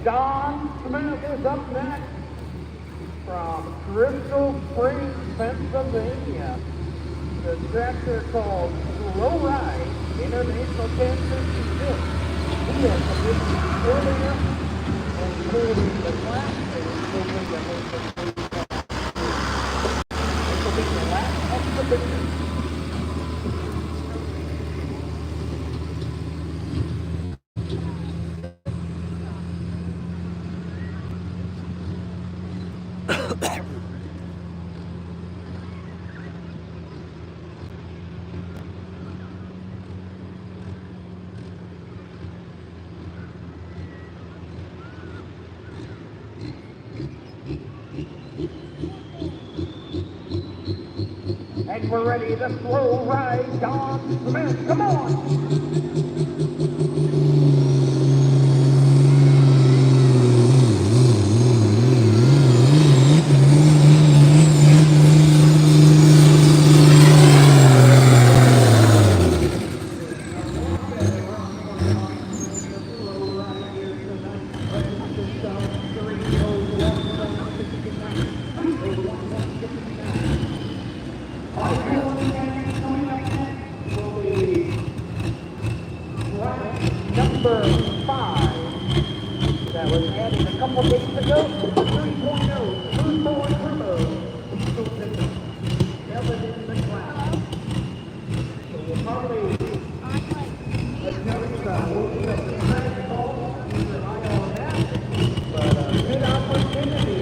Don Smith is up next from Crystal Springs, Pennsylvania. The tractor called Slow Ride International 1056. He has commissioned earlier and including the class and including the this will be the last exhibition. And we're ready to slow ride Don Smith. Come on! Number 5, that was added a couple days ago, 3.0, turbo. Never in the class. So we'll probably adjust but good opportunity.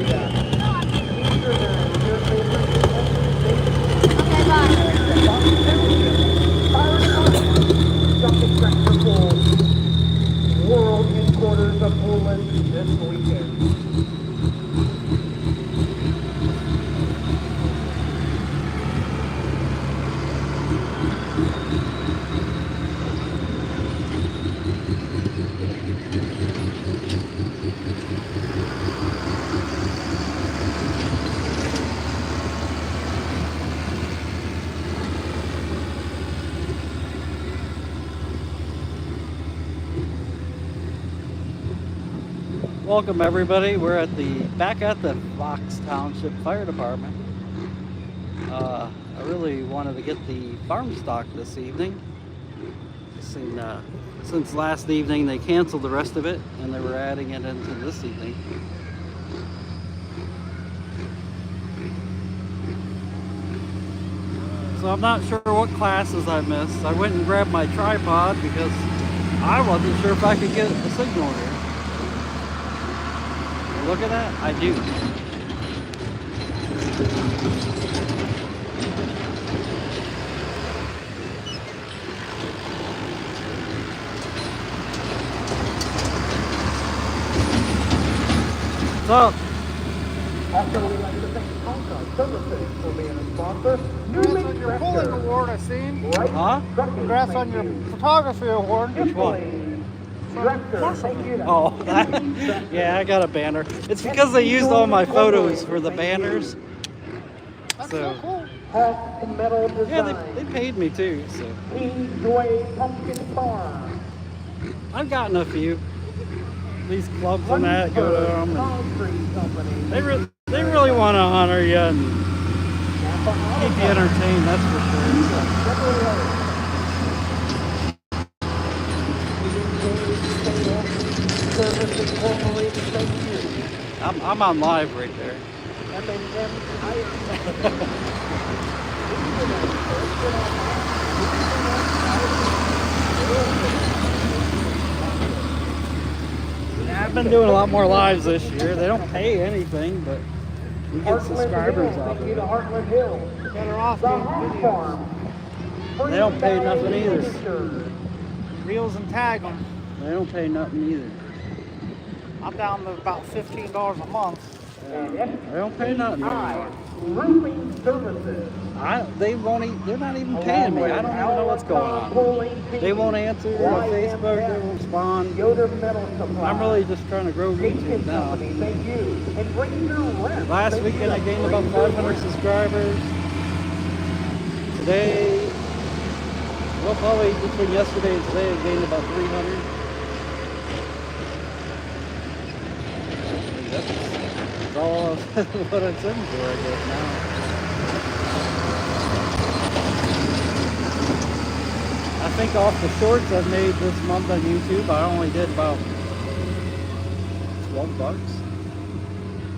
World headquarters of Poland this weekend. Welcome everybody. We're back at the Fox Township Fire Department. I really wanted to get the farm stock this evening. Since last evening they canceled the rest of it and they were adding it into this evening. So I'm not sure what classes I missed. I went and grabbed my tripod because I wasn't sure if I could get a signal here. Look at that, I do. What's up? Also, we'd like to thank Concord Services for being a sponsor. Congrats on your pulling award, I seen. Right? Huh? Congrats on your photography award. Which one? Director, thank you. Oh, yeah, I got a banner. It's because they used all my photos for the banners. That's so cool. Hawk Metal Design. Yeah, they paid me too, so. Joy Pumpkin Farm. I've gotten a few. These clubs and that go to them. And they really want to honor you and keep you entertained, that's for sure. I'm on live right there. I've been doing a lot more lives this year. They don't pay anything, but we get subscribers off of it. Better off doing videos. They don't pay nothing either. Reels and tag them. They don't pay nothing either. I'm down to about $15 a month. They don't pay nothing anymore. Roofing Services. They're not even paying me. I don't even know what's going on. They won't answer on Facebook. They won't respond. I'm really just trying to grow YouTube now. Last weekend I gained about 500 subscribers. Today, well, probably between yesterday and today I gained about 300. That's all what it's in for, I guess, now. I think off the shorts I've made this month on YouTube, I only did about $12.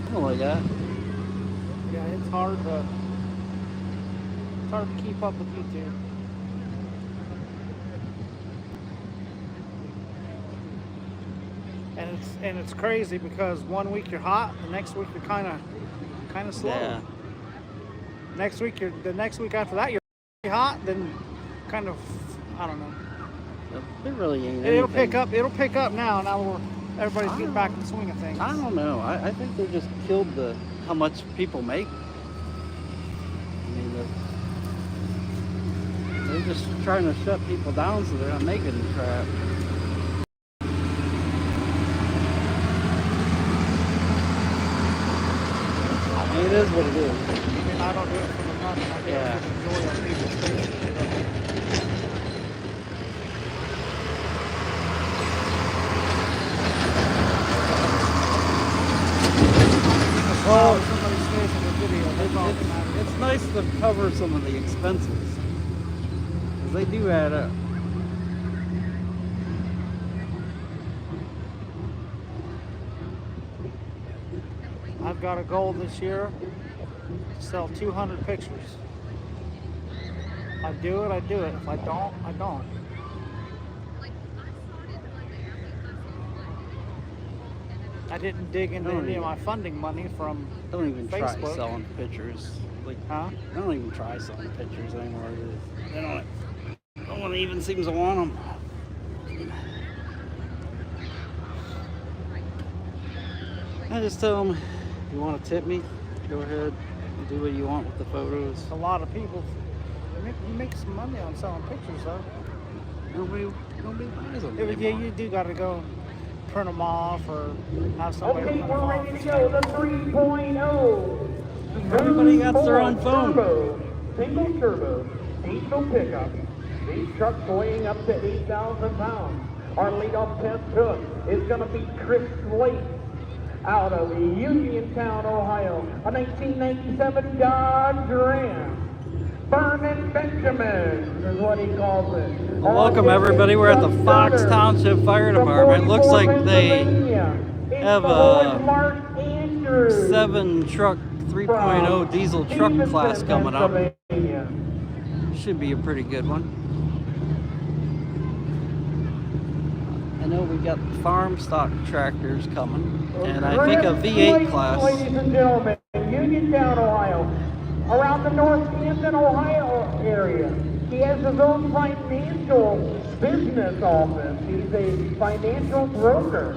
Something like that. Yeah, it's hard to keep up with YouTube. And it's crazy because one week you're hot, the next week you're kind of slow. Yeah. The next week after that you're hot, then kind of, I don't know. It really ain't It'll anything. It'll pick up now. Now everybody's getting back in the swing of things. I don't know. I think they just killed how much people make. I mean, they're just trying to shut people down so they're not making crap. I mean, it is what it is. I don't do it for the money. I do it for the joy of people's faces. Well, Somebody says in the video, that's all that matters. it's nice to cover some of the expenses, because they do add up. I've got a goal this year to sell 200 pictures. If I do it, I do it. If I don't, I don't. I didn't dig into any of my funding money from Don't even try Facebook. selling pictures. Like, Huh? I don't even try selling pictures anymore. They don't. No one even seems to want them. I just tell them, if you want to tip me, go ahead and do what you want with the photos. A lot of people, you make some money on selling pictures, though. Nobody buys them Yeah, anymore. you do got to go print them off or have somebody Okay, print we're them off. ready to go. The 3.0. Everybody got their own Ford phone. Turbo, single turbo, diesel pickup. These trucks weighing up to 8,000 pounds. Our leadoff test hook is going to be Chris Slate out of Uniontown, Ohio. A 1997 Dodge Ram. Burning Benjamin is what he calls it. Well, welcome everybody. We're at the Fox Township Fire Department. Looks like they have a 7 truck 3.0 diesel truck class coming up. Should be a pretty good one. I know we got farm stock tractors coming, and I think a V8 class. Ladies and gentlemen, Uniontown, Ohio, around the North Canton, Ohio area. He has his own financial business office. He's a financial broker,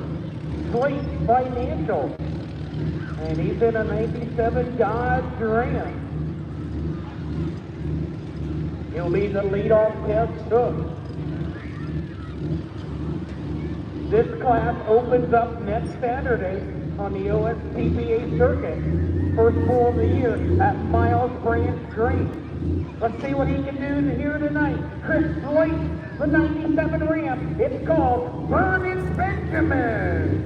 Slate Financial, and he's in a 97 Dodge Ram. He'll be the leadoff test hook. This class opens up next Saturday on the OSPPA circuit. First pool of the year at Miles Branch Green. Let's see what he can do here tonight. Chris Slate, the 97 Ram. It's called Burning Benjamin.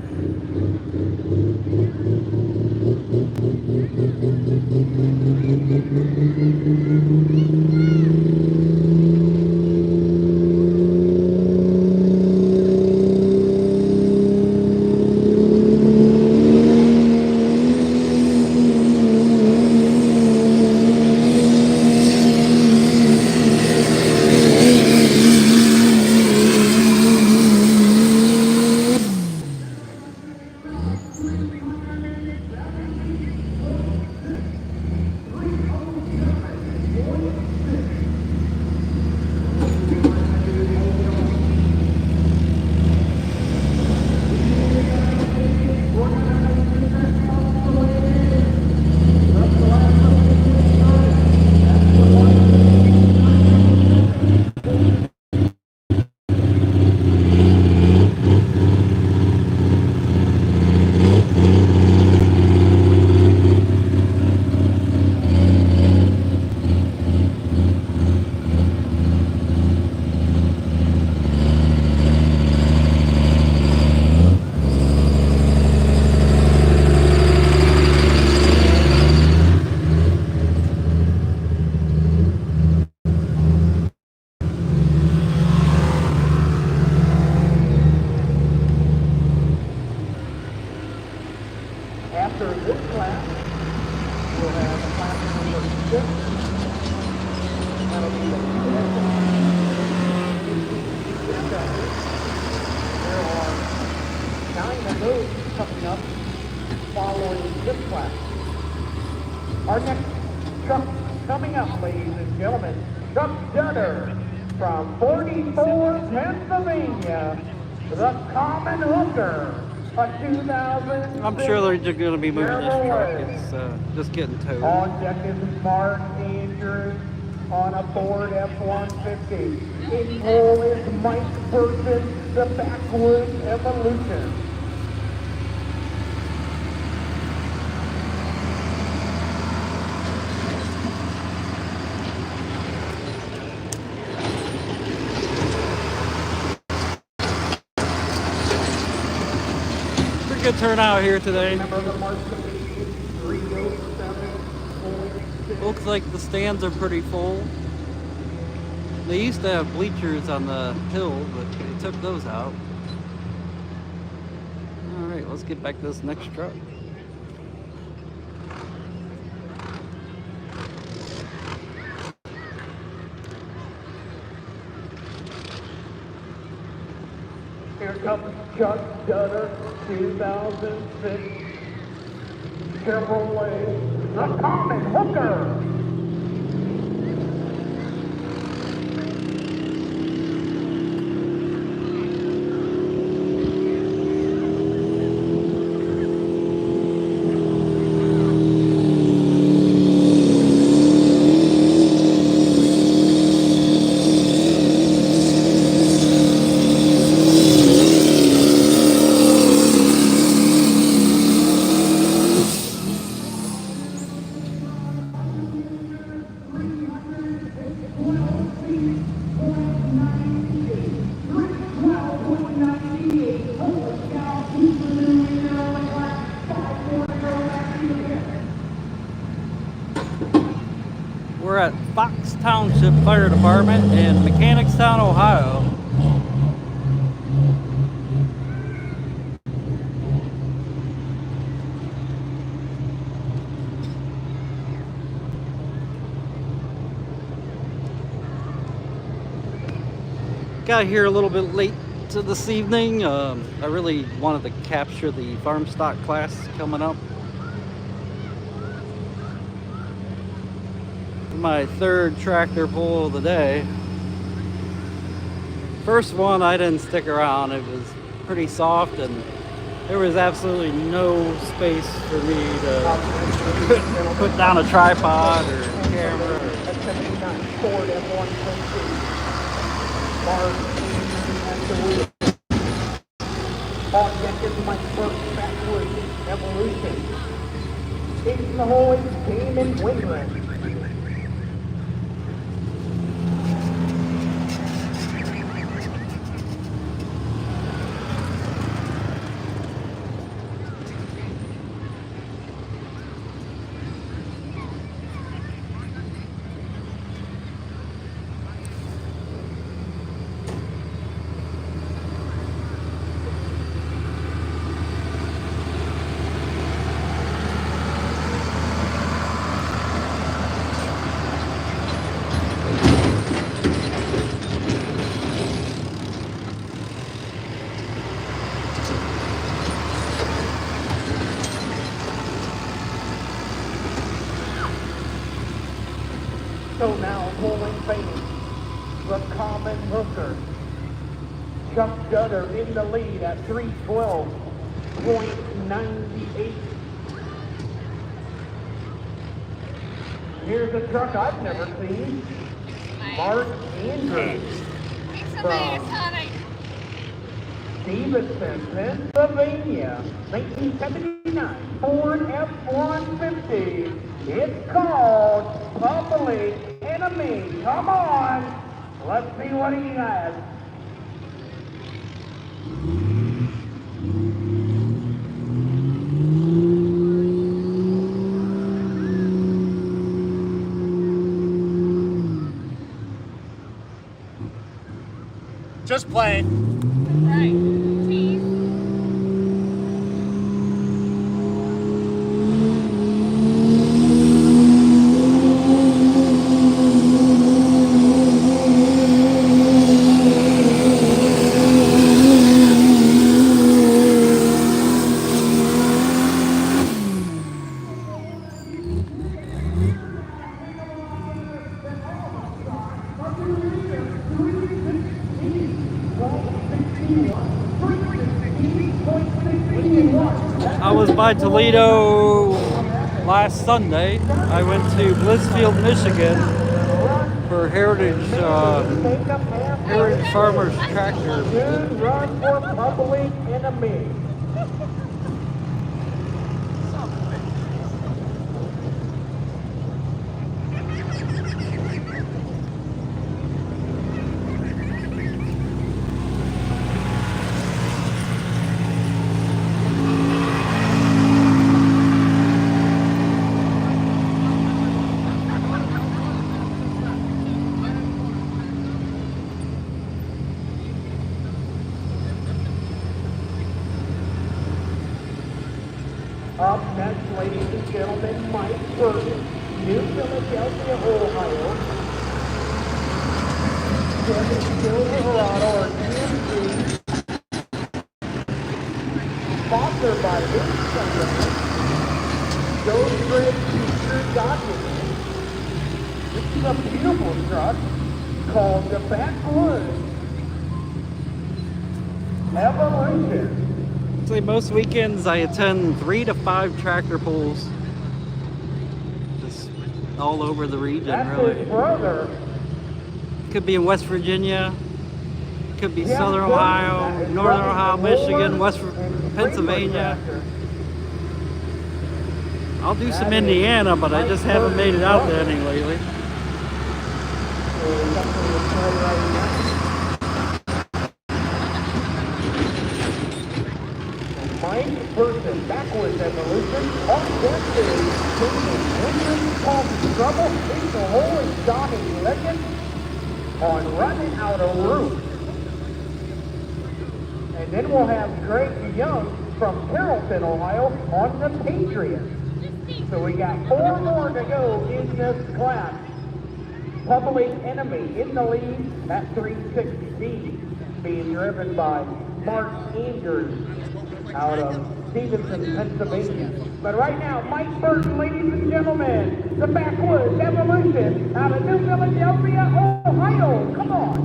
those coming up following this class. Our next truck coming up, ladies and gentlemen, Chuck Dunner from 44, Pennsylvania, the Common Hooker, a 2000. I'm sure they're just going to be moving this truck. It's just getting towed. On deck is Mark Andrews on a Ford F-150. In pole is Mike Burton, the Backwoods Evolution. Pretty good turnout here today. Looks like the stands are pretty full. They used to have bleachers on the hill, but they took those out. Alright, let's get back to this next truck. Here comes Chuck Dunner, 2006 Chevrolet, the Common Hooker. We're at Fox Township Fire Department in Mechanicstown, Ohio. Got here a little bit late to this evening. I really wanted to capture the farm stock class coming up. My third tractor pull of the day. First one I didn't stick around. It was pretty soft and there was absolutely no space for me to put down a tripod or camera. Ford F-150. Mark at the wheel. On deck is Mike Burton, Backwoods Evolution. In the hole is Damon Wingren. So now pulling fame, the Common Hooker. Chuck Dunner in the lead at 3:12.98. Here's a truck I've never seen. Mark Andrews from Stevenson, Pennsylvania, 1979 Ford F-150. It's called Public Enemy. Come on, let's see what he has. Just playing. Right. Cheese. I was by Toledo last Sunday. I went to Blissfield, Michigan for Heritage Farmers Tractor. Good run for Public Enemy. Up next, ladies and gentlemen, Mike Burton, New Philadelphia, Ohio. Kevin Silverado, or TMC. Sponsored by his son, Joe Grid Future Documents. This is a beautiful truck called the Backwoods Evolution. Actually, most weekends I attend 3 to 5 tractor pulls. Just all over the region, That's really. his brother. Could be in West Virginia, could be Southern Ohio, Northern Ohio, Michigan, Pennsylvania. I'll do some Indiana, but I just haven't made it out there any lately. Mike Burton, Backwoods Evolution, on Wednesday, taking William off trouble, it's the whole Johnny Legend on Running Out of Route. And then we'll have Greg Young from Carrollton, Ohio, on the Patriot. So we got 4 more to go in this class. Public Enemy in the lead at 360, being driven by Mark Andrews out of Stevenson, Pennsylvania. But right now, Mike Burton, ladies and gentlemen, the Backwoods Evolution out of New Philadelphia, Ohio. Come on.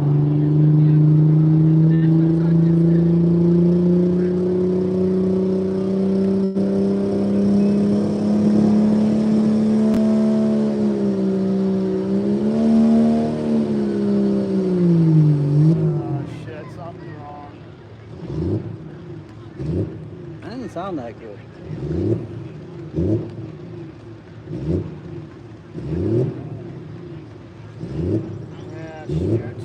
Shit, something's wrong. That didn't sound that good. Yeah, shit.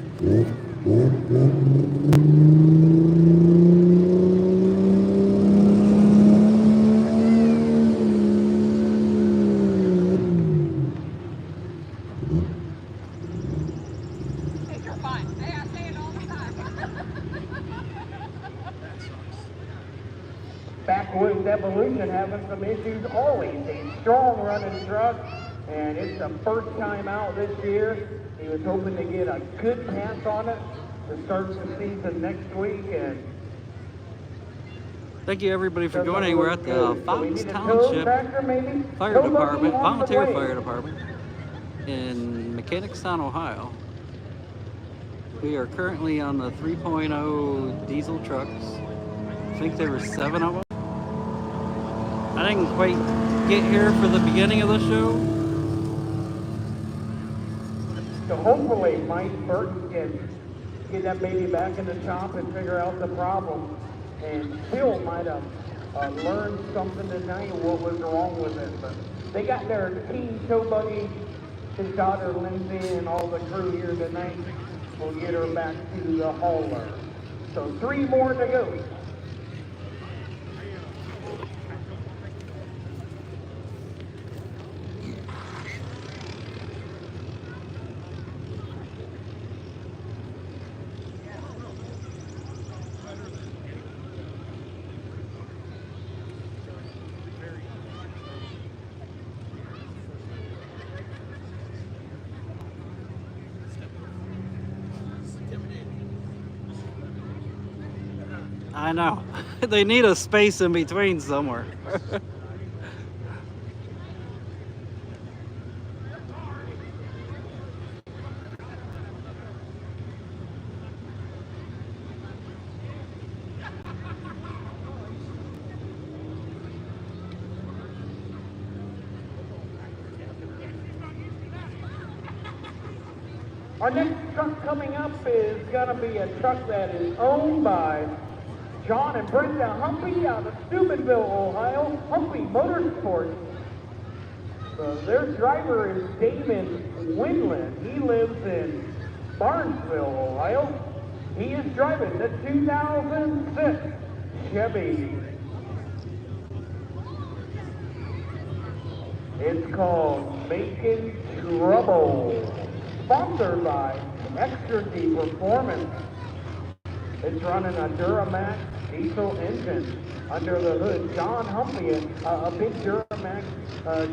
Hey, you're fine. Hey, I say it all the time. Backwoods Evolution having some issues always. A strong running truck, and it's the first time out this year. He was hoping to get a good pass on it to start the season next week. And Thank you everybody for joining. We're at the So we Fox need a tow Township tractor, maybe? Fire Tow buggy Department, on the volunteer way. fire department in Mechanicstown, Ohio. We are currently on the 3.0 diesel trucks. I think there were 7 of them. I didn't quite get here for the beginning of the show. So hopefully Mike Burton can get that baby back in the shop and figure out the problem. And Phil might have learned something tonight, what was wrong with it. But they got their team tow buggy, his daughter Lindsay, and all the crew here tonight will get her back to the hauler. So 3 more to go. I know. They need a space in between somewhere. Our next truck coming up is going to be a truck that is owned by John and Brenda Humpy out of Steubenville, Ohio, Humpy Motorsports. Their driver is Damon Winland. He lives in Barnesville, Ohio. He is driving the 2006 Chevy. It's called Making Trouble, sponsored by Extra D Performance. It's running a Duramax diesel engine. Under the hood, John Humpy, a big Duramax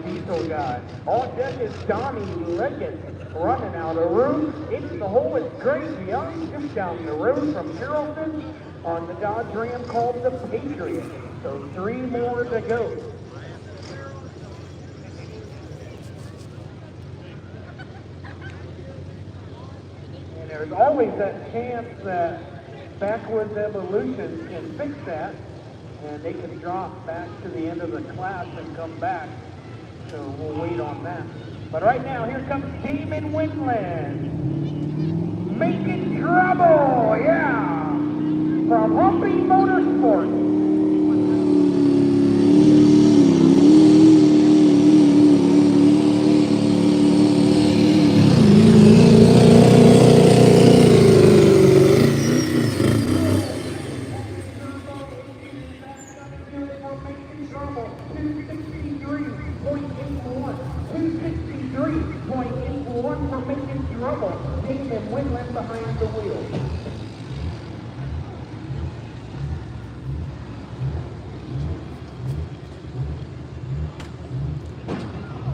diesel guy. On deck is Donnie Leggett running out of room. Into the hole is Greg Young, just down the road from Carrollton on the Dodge Ram called the Patriot. So 3 more to go. And there's always that chance that Backwoods Evolution can fix that, and they can drop back to the end of the class and come back. So we'll wait on that. But right now, here comes Damon Winland. Making trouble, yeah! From Humpy Motorsports.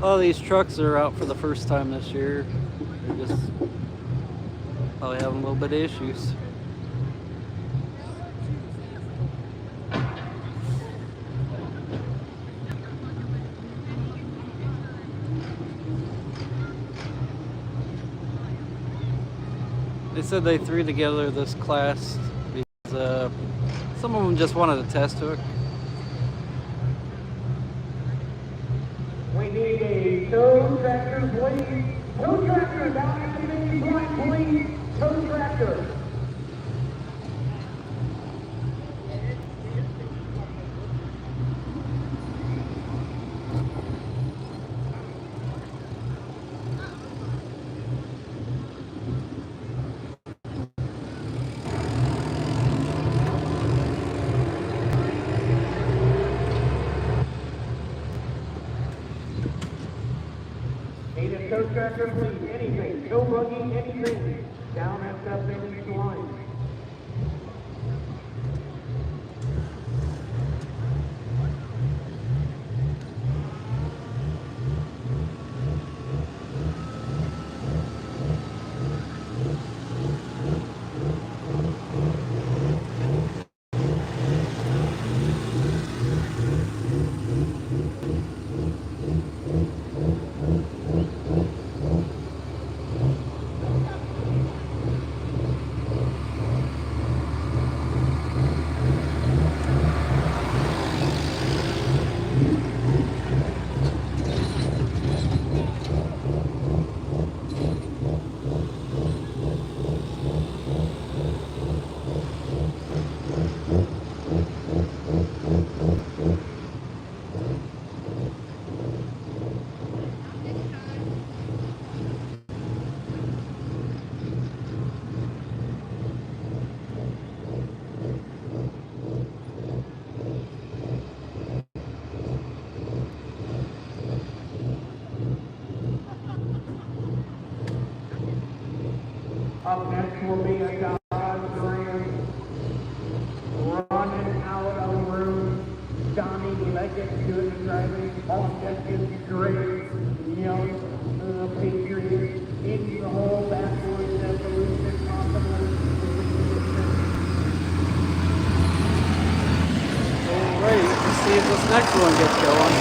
All these trucks are out for the first time this year. They're just probably having a little bit of issues. They said they threw together this class because some of them just wanted to test hook. We need a tow tractor, please. Tow tractor down at the main point, please. Tow tractor. Need a tow tractor, please. Anything. Tow buggy, anything. Down at the finish line. Up next will be a Dodge Ram running out of room. Donnie Leggett doing the driving. On deck is Greg Young, the Patriot. In the hole, Backwoods Evolution, possibly. Alright, let's see if this next one gets going.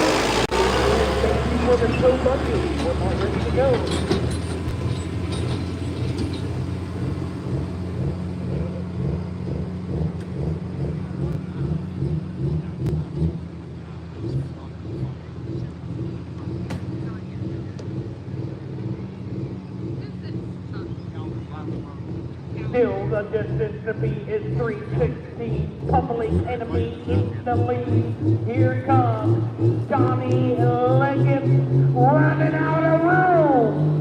Thank you for the tow buggy. We're all ready to go. distance to beat is 316, pummeling enemy instantly. Here comes Johnny Leggett running out of room.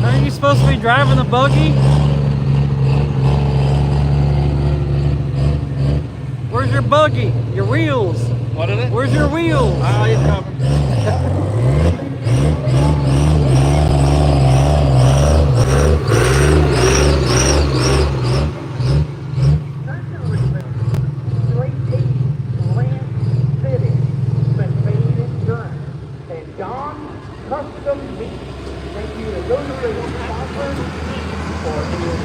Aren't you supposed to be driving the buggy? Where's your buggy? Your wheels? What is it? Where's your wheels? Oh, he's coming. Custom meat. Thank you to those great sponsors for being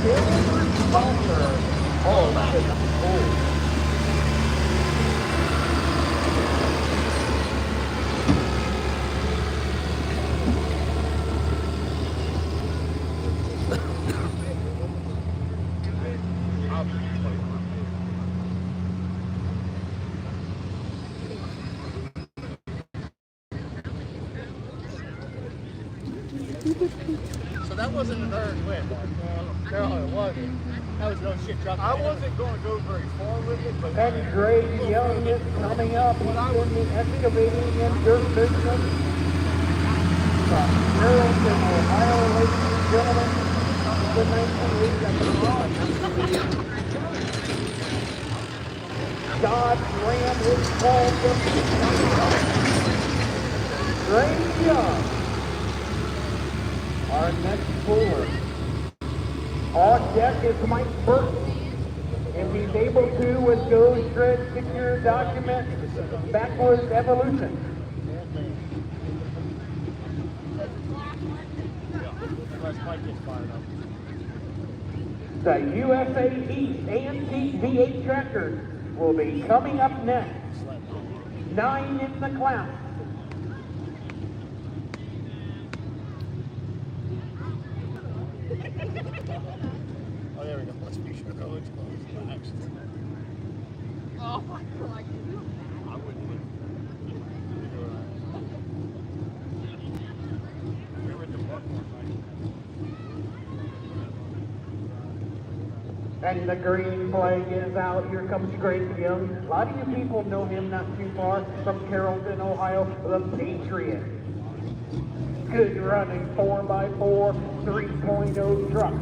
silver sponsor of this pool. So that wasn't an earned win. No, it wasn't. That was no shit truck. I wasn't going to go very far with it, but And Greg Young is coming up in the excavating and dirt business. From Carrollton, Ohio, ladies and gentlemen, the 1980 Dodge Ram is called Greg Young, our next puller. On deck is Mike Burton. If he's able to, with Go Shred Secure document, Backwards Evolution. The USA East Antique V8 tractors will be coming up next. 9 in the class. oh, there we go. Let's be sure the hood's closed. Oh my God. I wouldn't. We were at the park one night. And the green flag is out. Here comes Greg Young. A lot of you people know him not too far from Carrollton, Ohio, the Patriot. Good running 4x4 3.0 truck.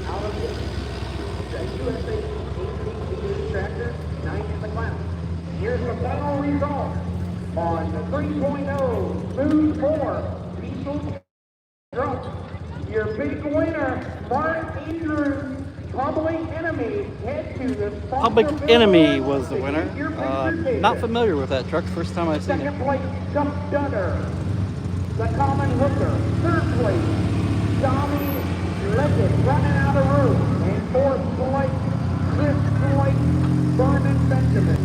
out of the USA ATV tractor, 9 in the class. Here's the final result on the 3.0 Smooth 4 diesel truck. Your big winner, Mark Andrews, Public Enemy. Head to the Public Enemy was the winner. Not familiar with that truck. First time I've seen it. Second place, Chuck Dunner, the Common Hooker. Third place, Tommy Leggett, running out of room. And fourth place, Chris Floyd, Vernon Benjamin.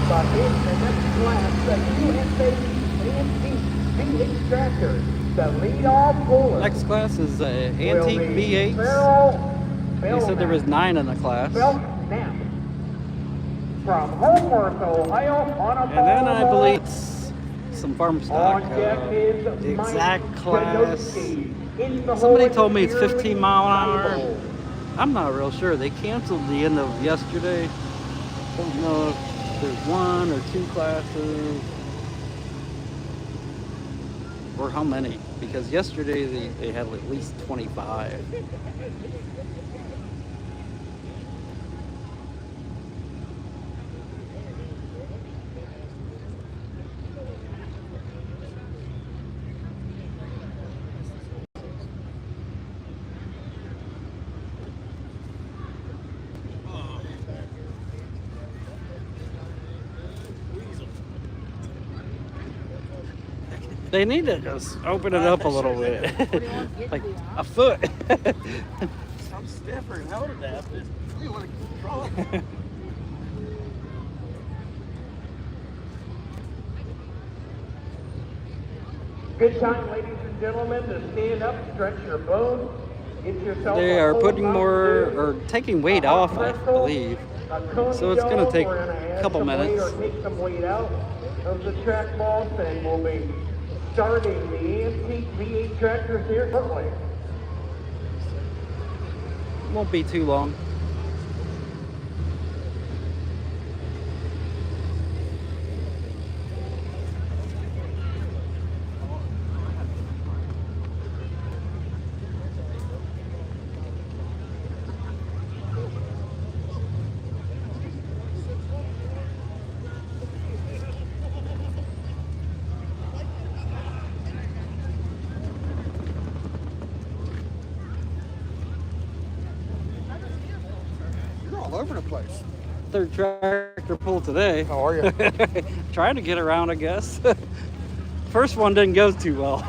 But in the next class, the USA Antique V8 tractor, the lead-off puller. Next class is Antique V8s. They said there was 9 in the class. From Homeworth, Ohio, on a And then I believe it's some farm stock. The exact class. Somebody told me it's 15 mile an hour. I'm not real sure. They canceled the end of yesterday. Don't know if there's 1 or 2 classes. Or how many? Because yesterday they had at least 25. They need to just open it up a little bit. Like a foot. I'm stiffer and held it after. You want to control it? Good time, ladies and gentlemen, to stand up, stretch your bones, get yourself. They are putting more, or taking weight off, I believe. So it's going to take a couple minutes. Or take some weight out of the track boss, and we'll be starting the Antique V8 tractors here shortly. Won't be too long. All over the place. Third tractor pull today. How are you? Trying to get around, I guess. First one didn't go too well.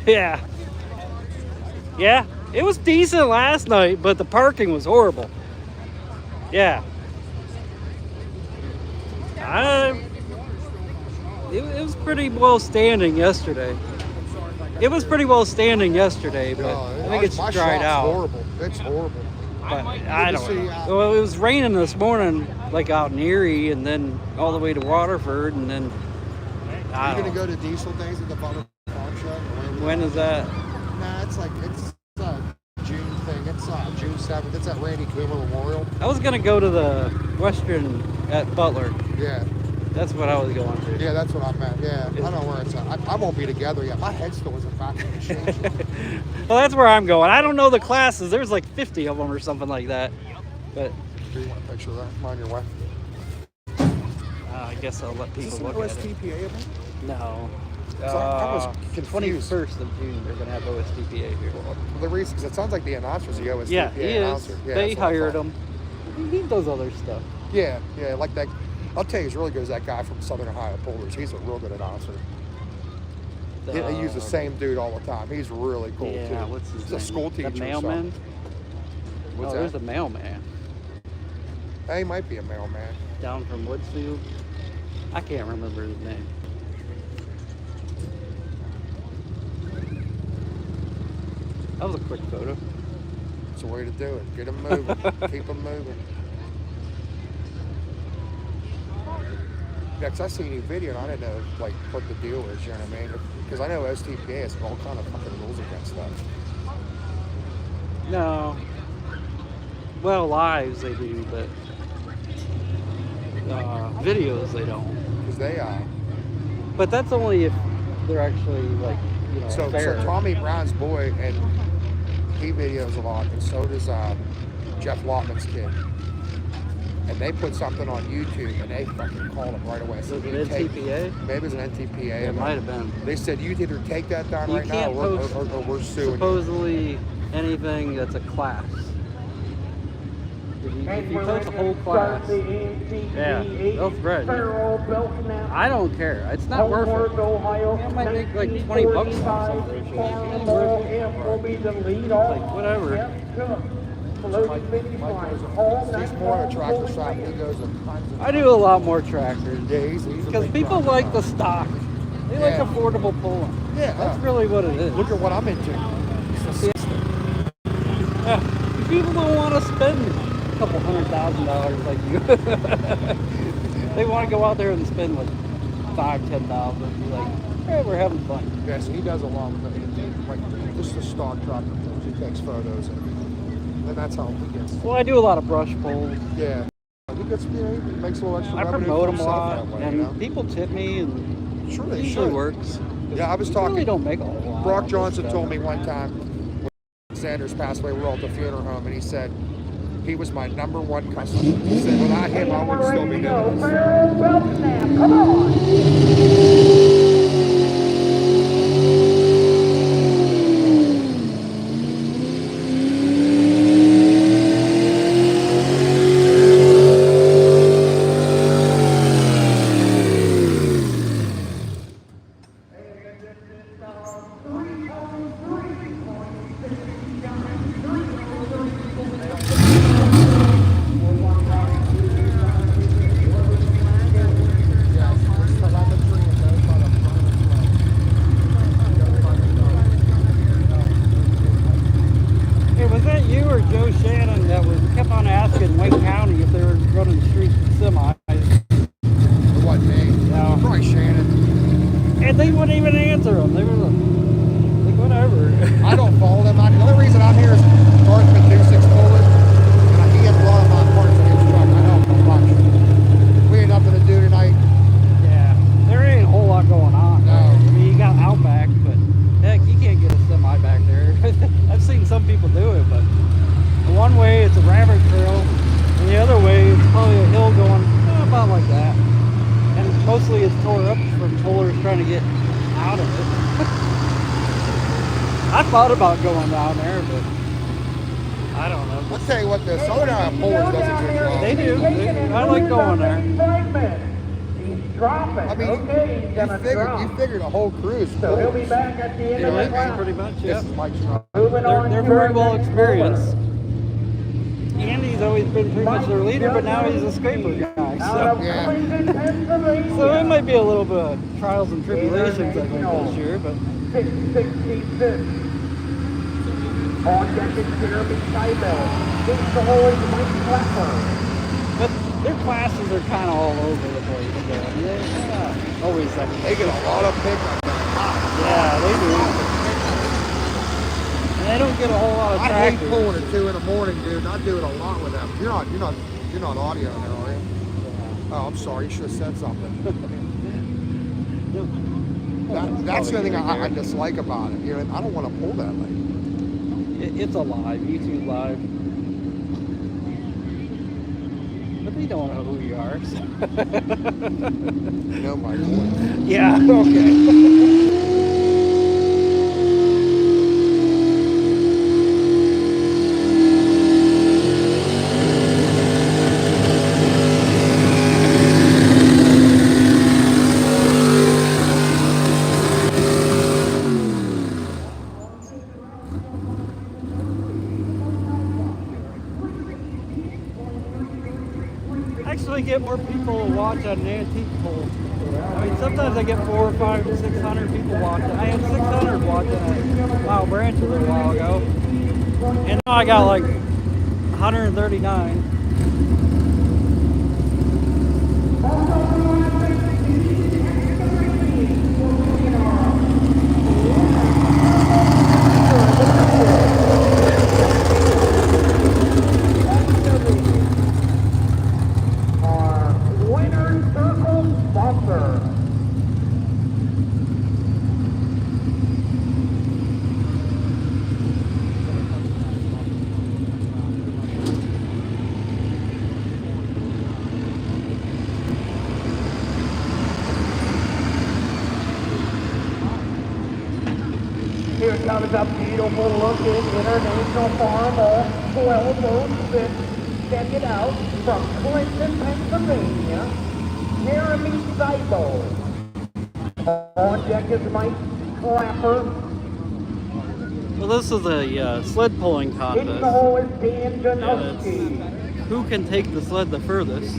Yeah. Yeah, it was decent last night, but the parking was horrible. Yeah. It was pretty well standing yesterday. It was pretty well standing yesterday, but I think it's dried out. Horrible. It's horrible. But I don't know. Well, it was raining this morning, like out in Erie, and then all the way to Waterford, and then. Are you gonna go to Diesel Days at the Township? When is that? Nah, it's a June thing. It's June 7th. It's at Randy Coomer Memorial. I was gonna go to the Western at Butler. Yeah. That's what I was going to. Yeah, that's what I meant. Yeah, I don't know where it's at. I won't be together yet. My head still isn't back in the machine. Well, that's where I'm going. I don't know the classes. There's like 50 of them or something like that. But Do you want a picture of that? Mind your way. I guess I'll let people look at it. OSTPA event? No. I was confused. 21st of June, they're going to have OSTPA here. Well, the reason, because it sounds like the announcer's the OSTPA Yeah, he is. announcer. Yeah, They that's what I hired thought. him. He does other stuff. Yeah, like that. I'll tell you, he's really good as that guy from Southern Ohio Pullers. He's a real good announcer. They use the same dude all the time. He's really cool, Yeah, too. what's his He's name? a school teacher. The mailman? What's There's that? a mailman He might be a mailman. down from Woodsfield. I can't remember his name. That was a quick photo. It's the way to do it. Get him moving. Keep him moving. Yeah, because I seen your video and I didn't know like what the deal is, you know what I mean? Because I know STPA has all kind of fucking rules against that. No. Well, lives they do, but videos they don't. Because they But that's only if they're actually like, you know, So fair. Tommy Brown's boy, and he videos a lot, and so does Jeff Lotman's kid. And they put something on YouTube, and they fucking called him right away. Was Said, it "You take-" NTPA? Maybe it was an NTPA. It might have been. They said you either take that down You right now, can't post or we're suing you. supposedly anything that's a class. If you post a whole class, yeah, they'll threaten you. I don't care. It's not worth it. It might make like $20 or something. It's worth it. Like whatever. He's more on a tractor shop. He goes and tons of I do a lot more tractors. Yeah, he's a Because big people tractor like guy. the stock. They like Yeah. affordable pulling. Yeah. That's really what it is. Look at what I'm into. Yeah. People don't want to spend a couple $100,000 like you. They want to go out there and spend like $5,000-$10,000. Be like, hey, we're having fun. Yeah, so he does a lot with it. Like just the stock tractor pulls. He takes photos and that's how he gets. Well, I do a lot of brush pulls. Yeah. He gets, you know, he makes a little extra I revenue promote for them a himself lot, that way, and you know? people tip me, and Sure it they usually should. works. Yeah, I was You talking. really don't make a whole lot. Brock on Johnson this told stuff. me one time when Sanders passed away, we were all at the funeral home, and he said he was my #1 customer. He said without him, I would still be doing this. Come on. Hey, was that you or Joe Shannon that was kept on asking Wayne County if they were running street semis? What, me? Yeah. Probably Shannon. And they wouldn't even answer them. They were like, whatever. I don't follow them. The only reason I'm here is Garth Matusik puller, and he has a lot of my parts in his truck. I help him much. We ain't nothing to do tonight. Yeah, there ain't a whole lot going on. No. I mean, you got Outback, but heck, you can't get a semi back there. I've seen some people do it, but the one way it's a rabbit trail, and the other way it's probably a hill going about like that. And mostly it's tore up from pullers trying to get out of it. I thought about going down there, but I don't know. I'll tell you what, the Southern Iowa Pullers does a good job. They do. I like going there. He's dropping. I mean, okay, he's gonna drop. you figured a whole crew's So he'll be pullers. back at the end Yeah, of the that's round. pretty much, yeah. This is Mike's truck. Moving on They're to very our well next experienced. puller. Andy's always been pretty much their leader, but now he's a scraper guy. Out of So, Yeah. Cleveland, Pennsylvania. so it might be a little bit of trials and tribulations, I think, this year. But 666. On deck is Jeremy Seibel. Against the hole is Mike Clapper. their classes are kind of all over the place. So they're not always that. They get a lot of pickup. Yeah, they do. And they don't get a whole lot of I hate tractors. pulling at 2 in the morning, dude. I do it a lot with them. You're not audio in there, are you? Oh, I'm sorry. You should have said something. That's the thing I dislike about it. You know, I don't want to pull that late. It's a live, YouTube live. But they don't know who you are. So. You know my voice. Yeah, okay. Actually get more people to watch on an antique pull. I mean, sometimes I get 400, 500, 600 people watching. I had 600 watching at Wild Branch a little while ago. And now I got like 139. Here comes a beautiful looking international farm of 1206. Check it out, from Clinton, Pennsylvania, Jeremy Seibel. On deck is Mike Clapper. Well, this is a sled pulling In contest. the hole is Dan And Janowski. it's who can take the sled the furthest.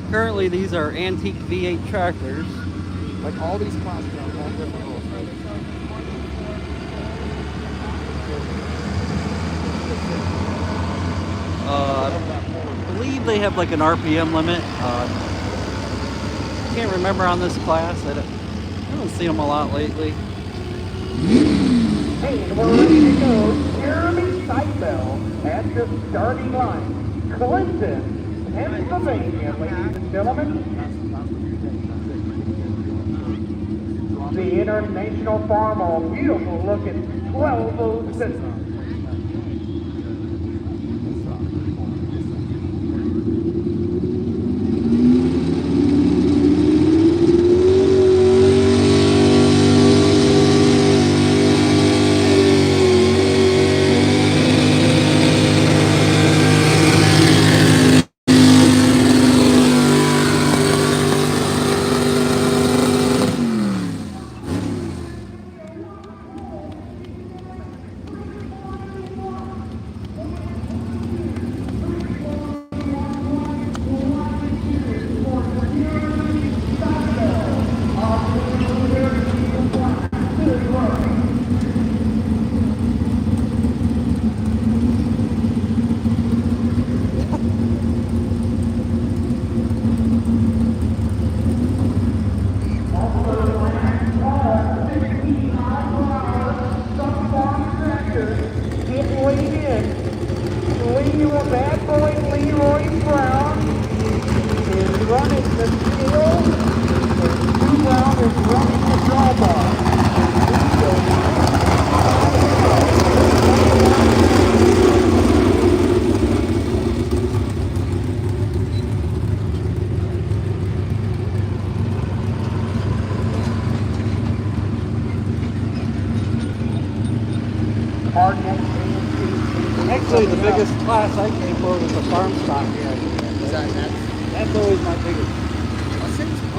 Currently, these are antique V8 tractors. Like all these classes are all different rules. I believe they have like an RPM limit. Can't remember on this class. I haven't seen them a lot lately. And we're ready to go. Jeremy Seibel at the starting line. Clinton, Pennsylvania, ladies and gentlemen. The International Farm, a beautiful looking 1206. Bad boy Leroy Brown is running the steel, and Stu Brown is running the drawbar. Actually, the biggest class I came for was the farm stock. Is That's always my biggest.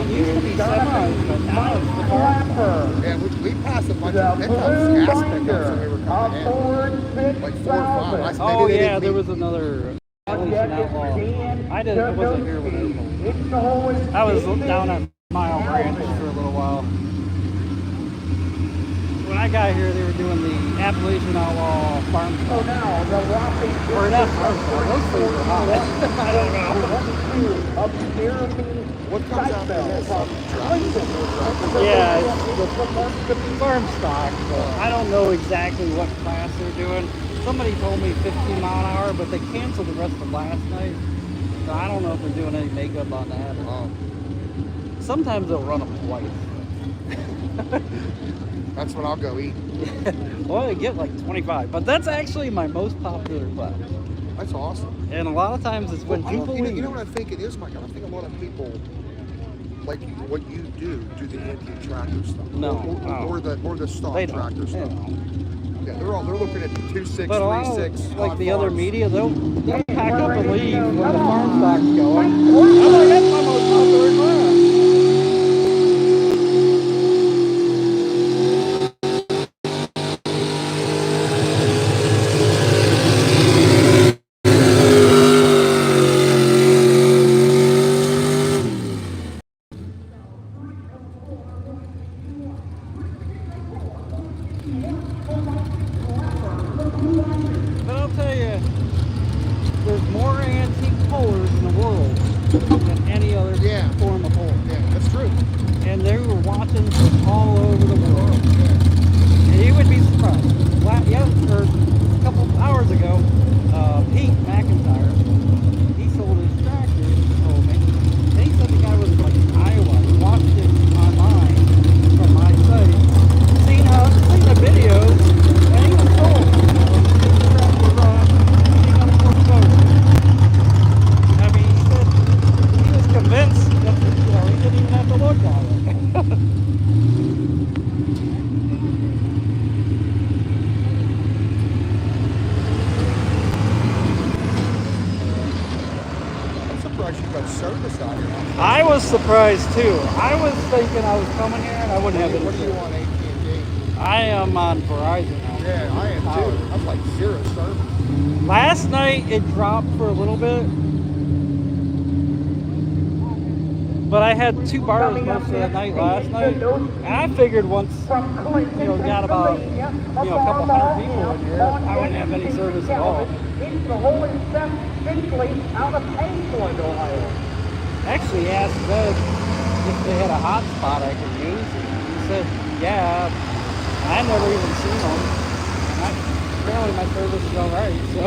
It used to be semis, but now it's the farm stock. Yeah, we passed a bunch of pickups, gas pickups when we were coming in. Like 4 or 5. Oh yeah, there was another Evolution Outlaw. I wasn't here when it was. I was down at Mile Ranch for a little while. When I got here, they were doing the Appalachian Outlaw farm stock. So now the Rocky Or not farm stock, those things are hot. I don't know. of Jeremy What comes out of this? Yeah, it's the farm stock. But I don't know exactly what class they're doing. Somebody told me 15 mile an hour, but they canceled the rest of last night. So I don't know if they're doing any makeup on that. Sometimes they'll run them twice. That's when I'll go eat. Well, they get like 25, but that's actually my most popular class. That's awesome. And a lot of times it's when people you know what I think it is, Michael? I think a lot of people, like what you do the antique tractor stuff. No, or the stock they don't. tractor stuff. Yeah, they're looking at 2.6, But a lot 3.6. of, like the other farms. media, they'll pack up and leave when the farm stock's going. I'm like, that's my most popular class. But I'll tell you, there's more antique pullers in the world than any other form of puller. Yeah, that's true. And they were watching from all over the world. And you would be surprised. A couple hours ago, Pete McIntyre, he sold his tractor, he told me. And he said the guy was like in Iowa. He watched it online from my site, seen the videos, and he was sold. His tractor he got a Ford. I mean, he said he was convinced that he didn't even have to look at it. surprised too. I was thinking I was coming here and I wouldn't have What are you internet. on AT&T? I am on Verizon now. Yeah, I am too. I'm like zero service. Last night it dropped for a little bit, but I had 2 bars most of the night last night. And I figured once got about a couple hundred people in here, I wouldn't have any service at all. It's the whole essentially out of England, Ohio. Actually asked Zed if they had a hotspot I could use. And he said, yeah. I never even seen them. Apparently my service is alright. So.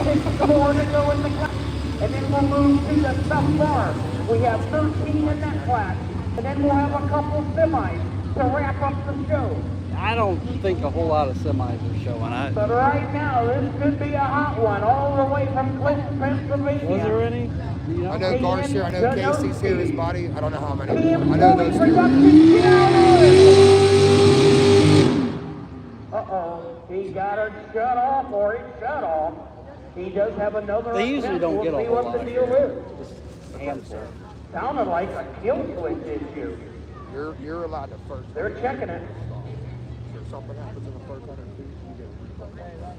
And then we'll move to the sub farm. We have 13 in that class. And then we'll have a couple semis to wrap up the show. I don't think a whole lot of semis are showing. But right now, this could be a hot one all the way from Clinton, Pennsylvania. Was there any? I know Gar's here. I know Casey's here. His buddy. I don't know how many. I know those two. Uh-oh. He got it shut off, or it shut off. He does have another. They usually don't get a whole lot. What the deal is. Just a handful. Sounded like a kill switch issue. You're allowed to first. They're checking it. If something happens in the first 100 feet, you get a replay.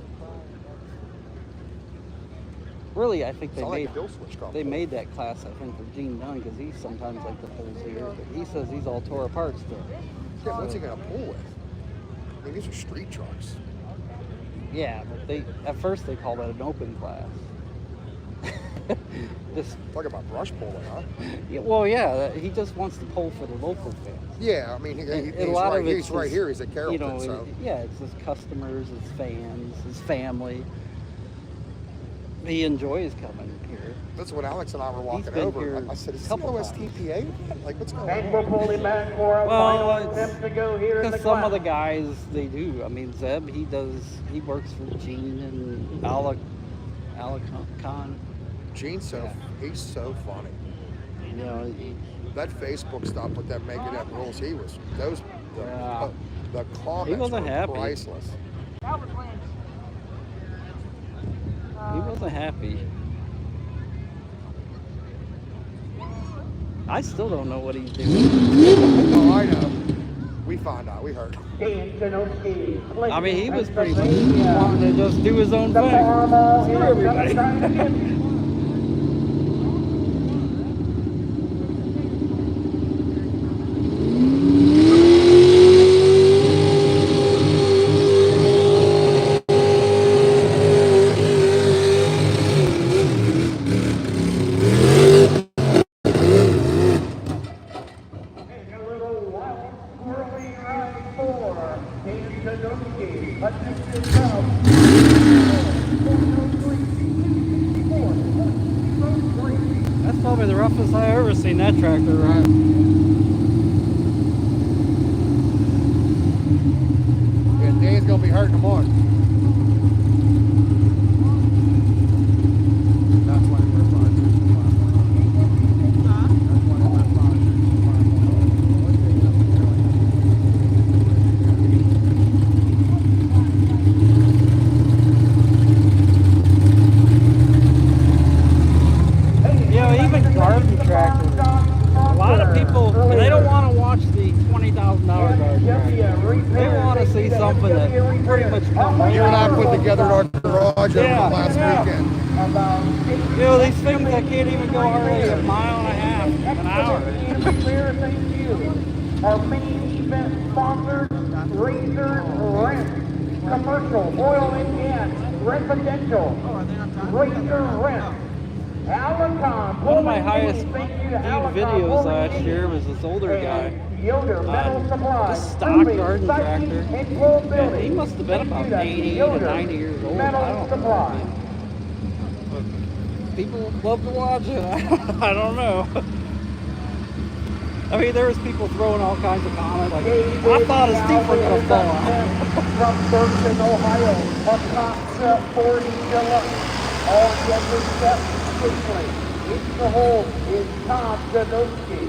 Really, I think they made that class, I think, for Gene Dunn, because he sometimes like the pulls here. But he says he's all tore apart still. Yeah, what's he gonna pull with? I mean, these are street trucks. Yeah, but at first they called it an open class. Talk about brush pulling, huh? Yeah, well, yeah, he just wants to pull for the local fans. Yeah, I mean, he's right here. He's at Carrollton, so. Yeah, it's his customers, his fans, his family. He enjoys coming here. That's when Alex and I were walking been over. here I said, "Is this couple OSTPA? Like, what's going And on?" we'll pull him back for a final attempt to go here in the because some of the class. guys, they do. I mean, Zeb, he works for Gene and Alacon. Gene's he's so funny. You know, That Facebook stuff with them making them rules, the comments He wasn't were happy. priceless. he wasn't happy. I still don't know what he's doing. Oh, I know. We found out. We heard. I mean, he was pretty much wanting to just do his own thing. Screw everybody. That's probably the roughest I ever seen that tractor ride. Yeah, Dane's gonna be hurting him on. That's why we're Even garden tractors. A lot of people, they don't want to watch the $20,000 garden tractor. They want to see something that pretty much comes right You and I out. put together our garage last weekend. You know, these things that can't even go hardly a mile and a half an hour. Our main event sponsors, Razor Rent, commercial, oil and gas, residential, Razor Rent. One of my highest viewed videos last year was this older guy on this stock garden tractor. And he must have been about 80 to 90 years old. I don't know. But people love to watch it. I don't know. I mean, there was people throwing all kinds of comments like, I thought his teeth were going to fall out. From Thurston, Ohio, a top 40 Deluxe. All gender steps quickly. Each the hole is Tom Zanowski.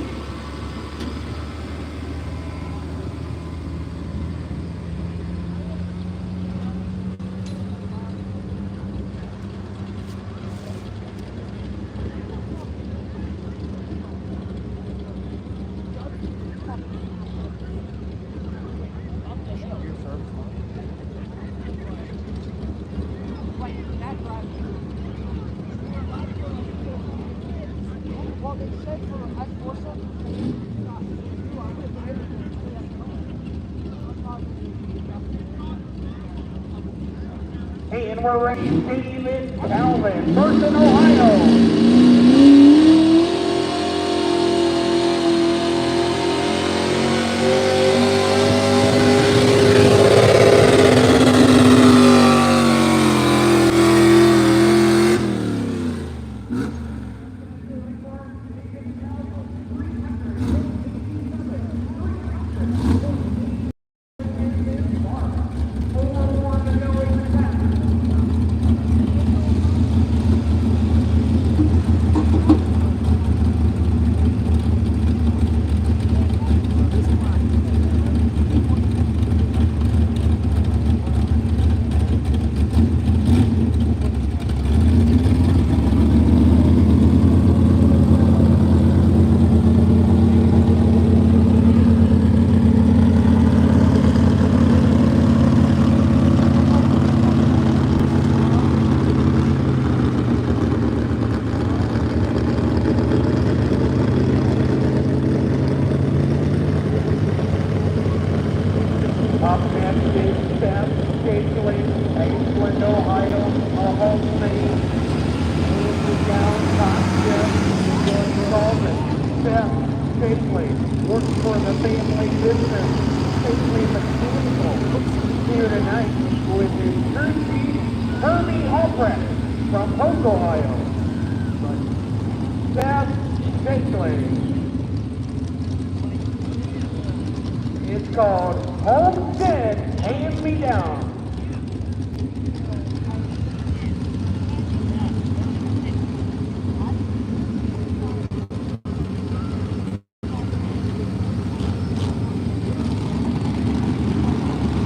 And we're ready to David Calvin, Thurston, Ohio. Up next is Seth Shakley, Ashland, Ohio, a home name. Moving down Township, William Alden. Seth Shakley works for the family business, Shakley Mechanical. Here tonight with his crew chief, Herbie Albrecht from Polk, Ohio. Seth Shakley. It's called Homestead Hand Me Down.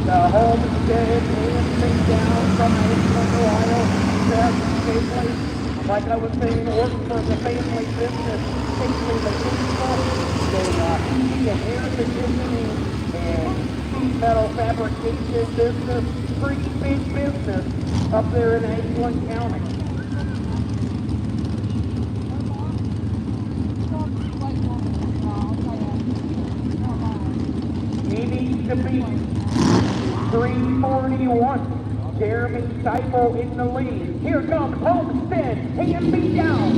The Homestead Hand Me Down from Ashland, Ohio. Seth Shakley, like I was saying, works for the family business, Shakley Mechanical. They need an air conditioning and sheet metal fabrication business, pretty big business up there in Ashland County. He needs to be 341. Jeremy Seifel in the lead. Here comes Homestead, Hand Me Down.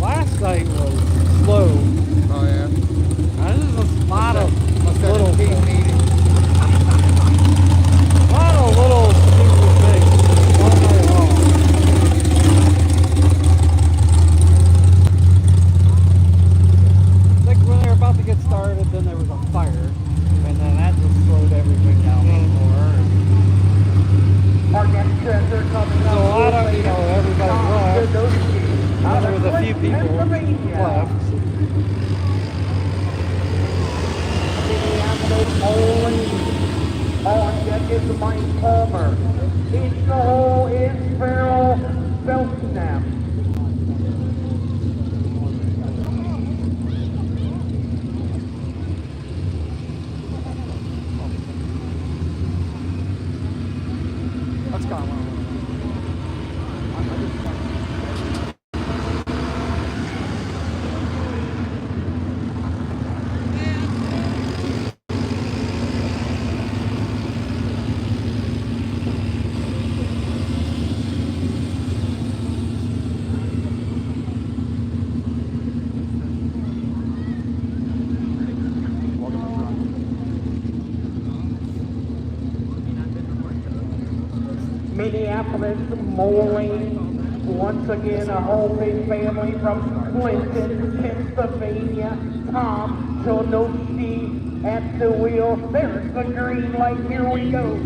Last night was slow. Oh yeah. Now, this is a lot of little team things. meeting. A lot of little stupid things all night long. Like when they were about to get started, then there was a fire, and then that just slowed everything down more. Our next treasure coming up. So a lot of, everybody left. And there was a few people left. On deck is Mike Palmer. In the hole is Farrell Belknap. Let's go. Minneapolis Moline, once again a whole big family from Clinton, Pennsylvania. Tom, till no C at the wheel. There's the green light, here we go.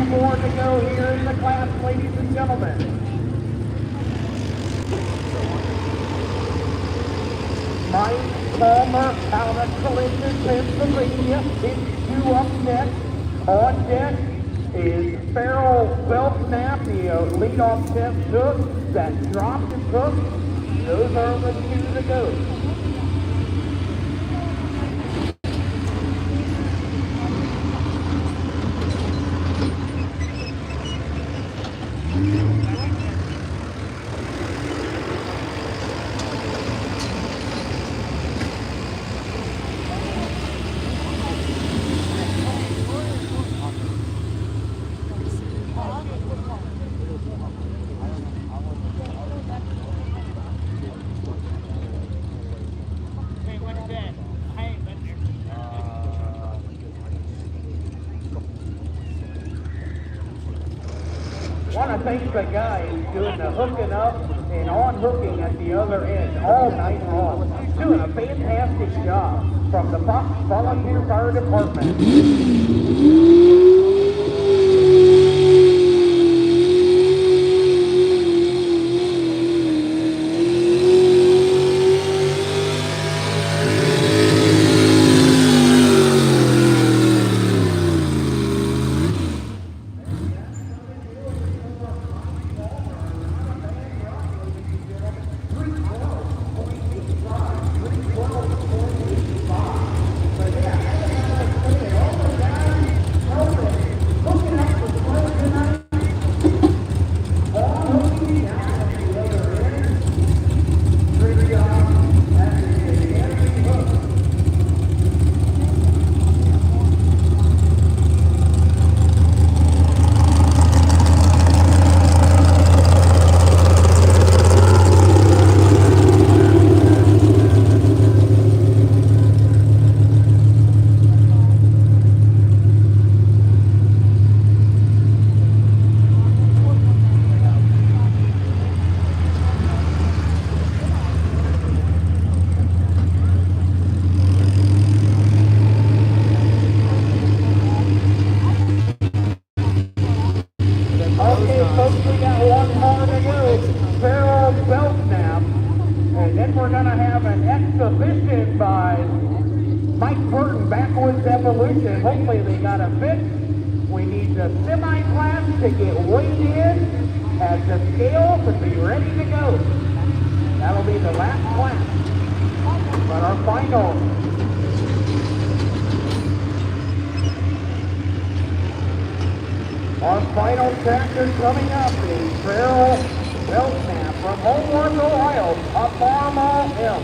More to go here in the class, ladies and gentlemen. Mike Palmer out of Clinton, Pennsylvania. It's 2 up next. On deck is Farrell Belknap, the lead-off test took, that dropped and took. Those are the 2 to go. I want to thank the guys doing the hooking up and unhooking at the other end all night long. Doing a fantastic job from the Volunteer Fire Department. Evolution. Hopefully they got a fix. We need the semi-class to get weighed in at the scales and be ready to go. That'll be the last class. But our final tractor coming up is Farrell Belknap from Homeworth, Ohio, a Farmall M.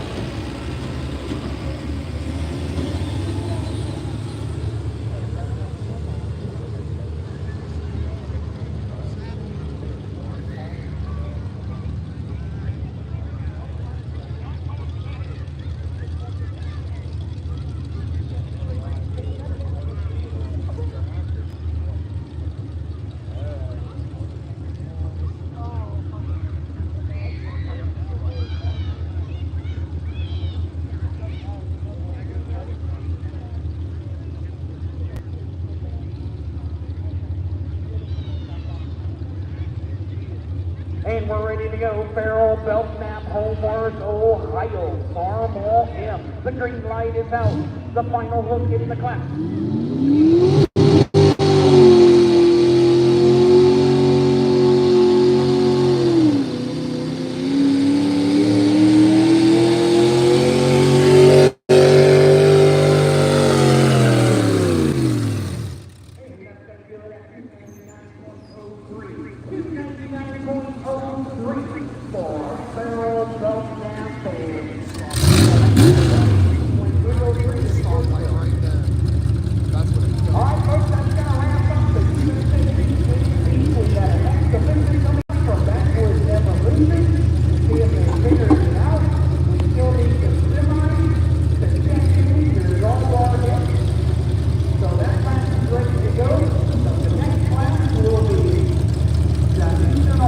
And we're ready to go. Farrell, Belknap, Homeward, Ohio. Farmall M. The green light is out. The final hook in the class.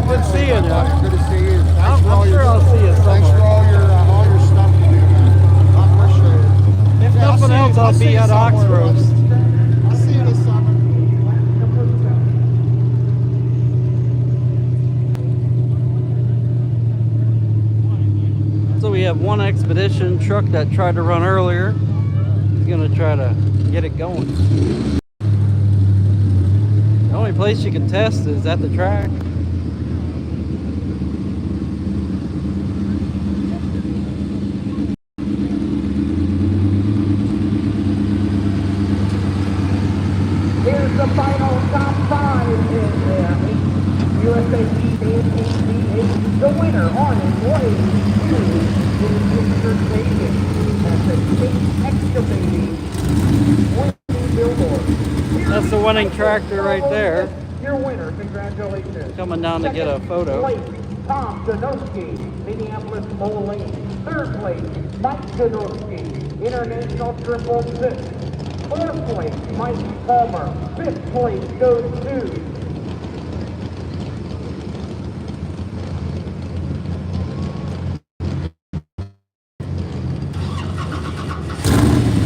Good seeing you. Good to see you. I'm sure I'll see you Thanks for somewhere. all your stuff you do, man. I appreciate it. If nothing else, I'll be at Ox Roast. I'll see you this summer. So we have one expedition truck that tried to run earlier. He's gonna try to get it going. The only place you can test is at the track. Here's the final top five in there. USA the winner on his way to Mr. David at the State Excavating winning billboard. That's the winning tractor right there. Your winner, congratulations. Coming down to get a photo. Second place, Tom Janowski, Minneapolis Moline. Third place, Mike Janowski, International Triple Six. Fourth place, Mike Palmer. Fifth place goes to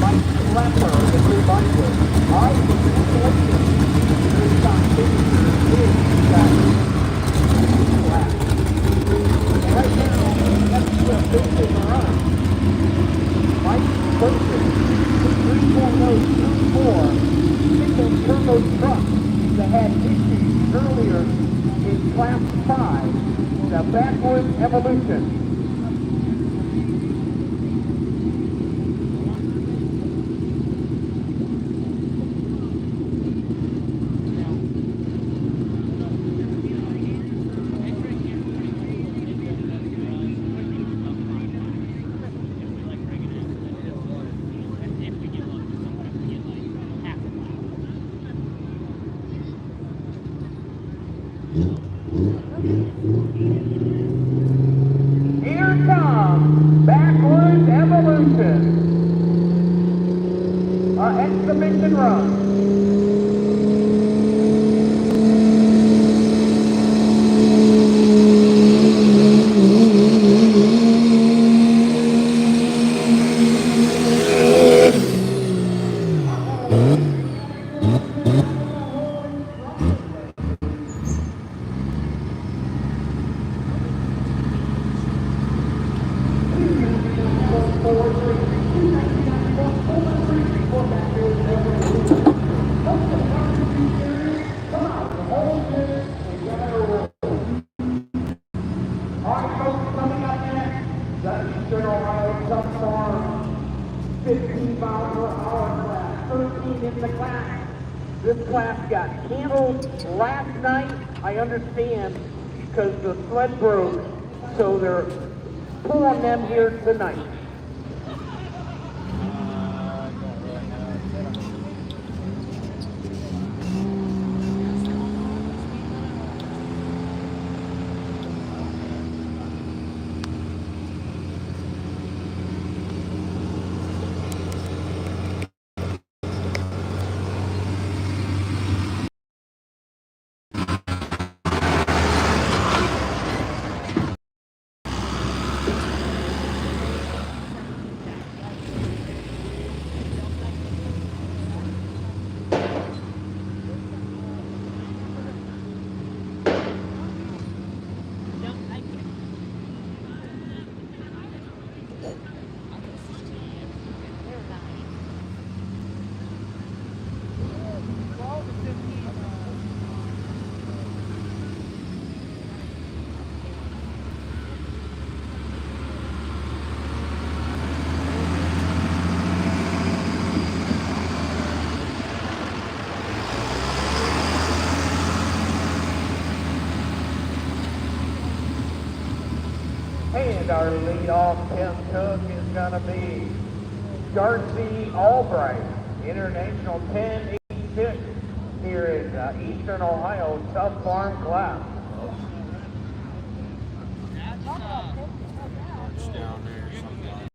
Mike Clapper, the new biker. All right, congratulations. Here's Tom Finisher in that lap. And right now, that's the finishing run. Mike Burton, the 3.024 single turbo truck that had issues earlier in Class 5, the Backwoods Evolution. Here comes Backwoods Evolution, our exhibition run. Coming up next, the Eastern Ohio Sub Farm 15 mile per hour class, 13 in the class. This class got canceled last night, I understand, because the sled broke, so they're pulling them here tonight. And our leadoff Kentuck is going to be Darcy Albright, International 1086 here in Eastern Ohio Sub Farm Class. Down there, something.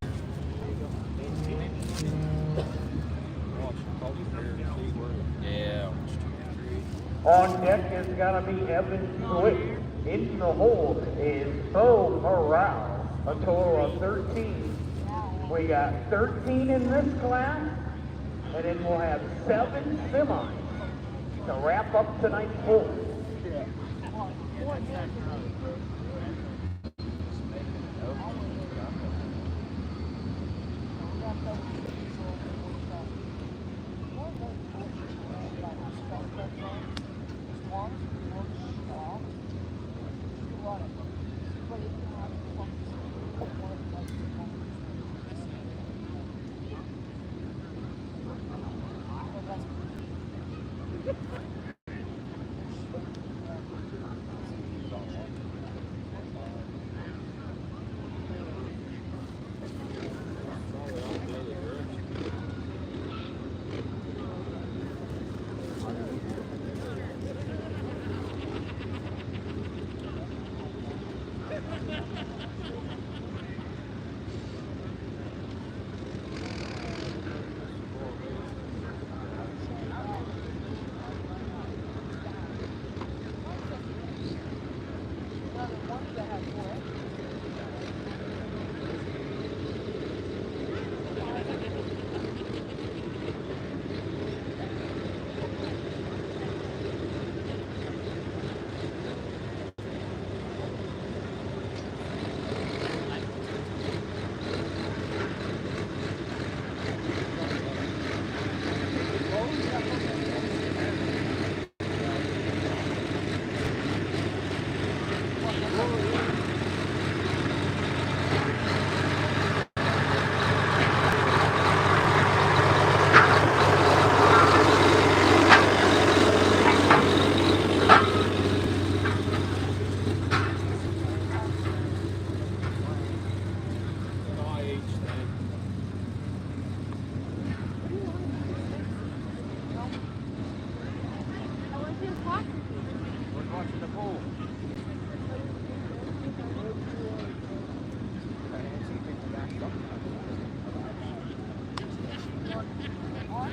Yeah. On deck is going to be Evan Swift. In the hole is Bo Morale, a total of 13. We got 13 in this class, and then we'll have 7 semis to wrap up tonight's pool.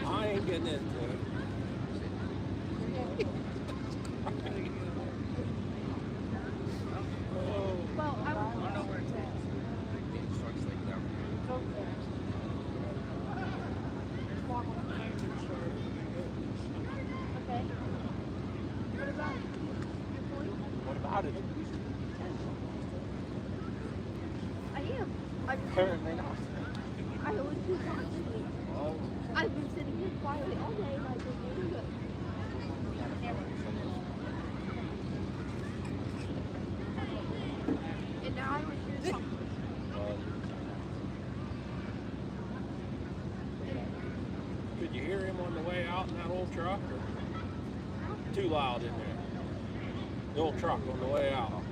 I ain't getting into it. Well, I don't know where it's at. Okay. What about it? What about it? I am. Apparently not. I always do constantly. Oh. I've been sitting here quietly all day and I've been really good. And now I would hear something. Could you hear him on the way out in that old truck? Or too loud in there? The old truck on the way out.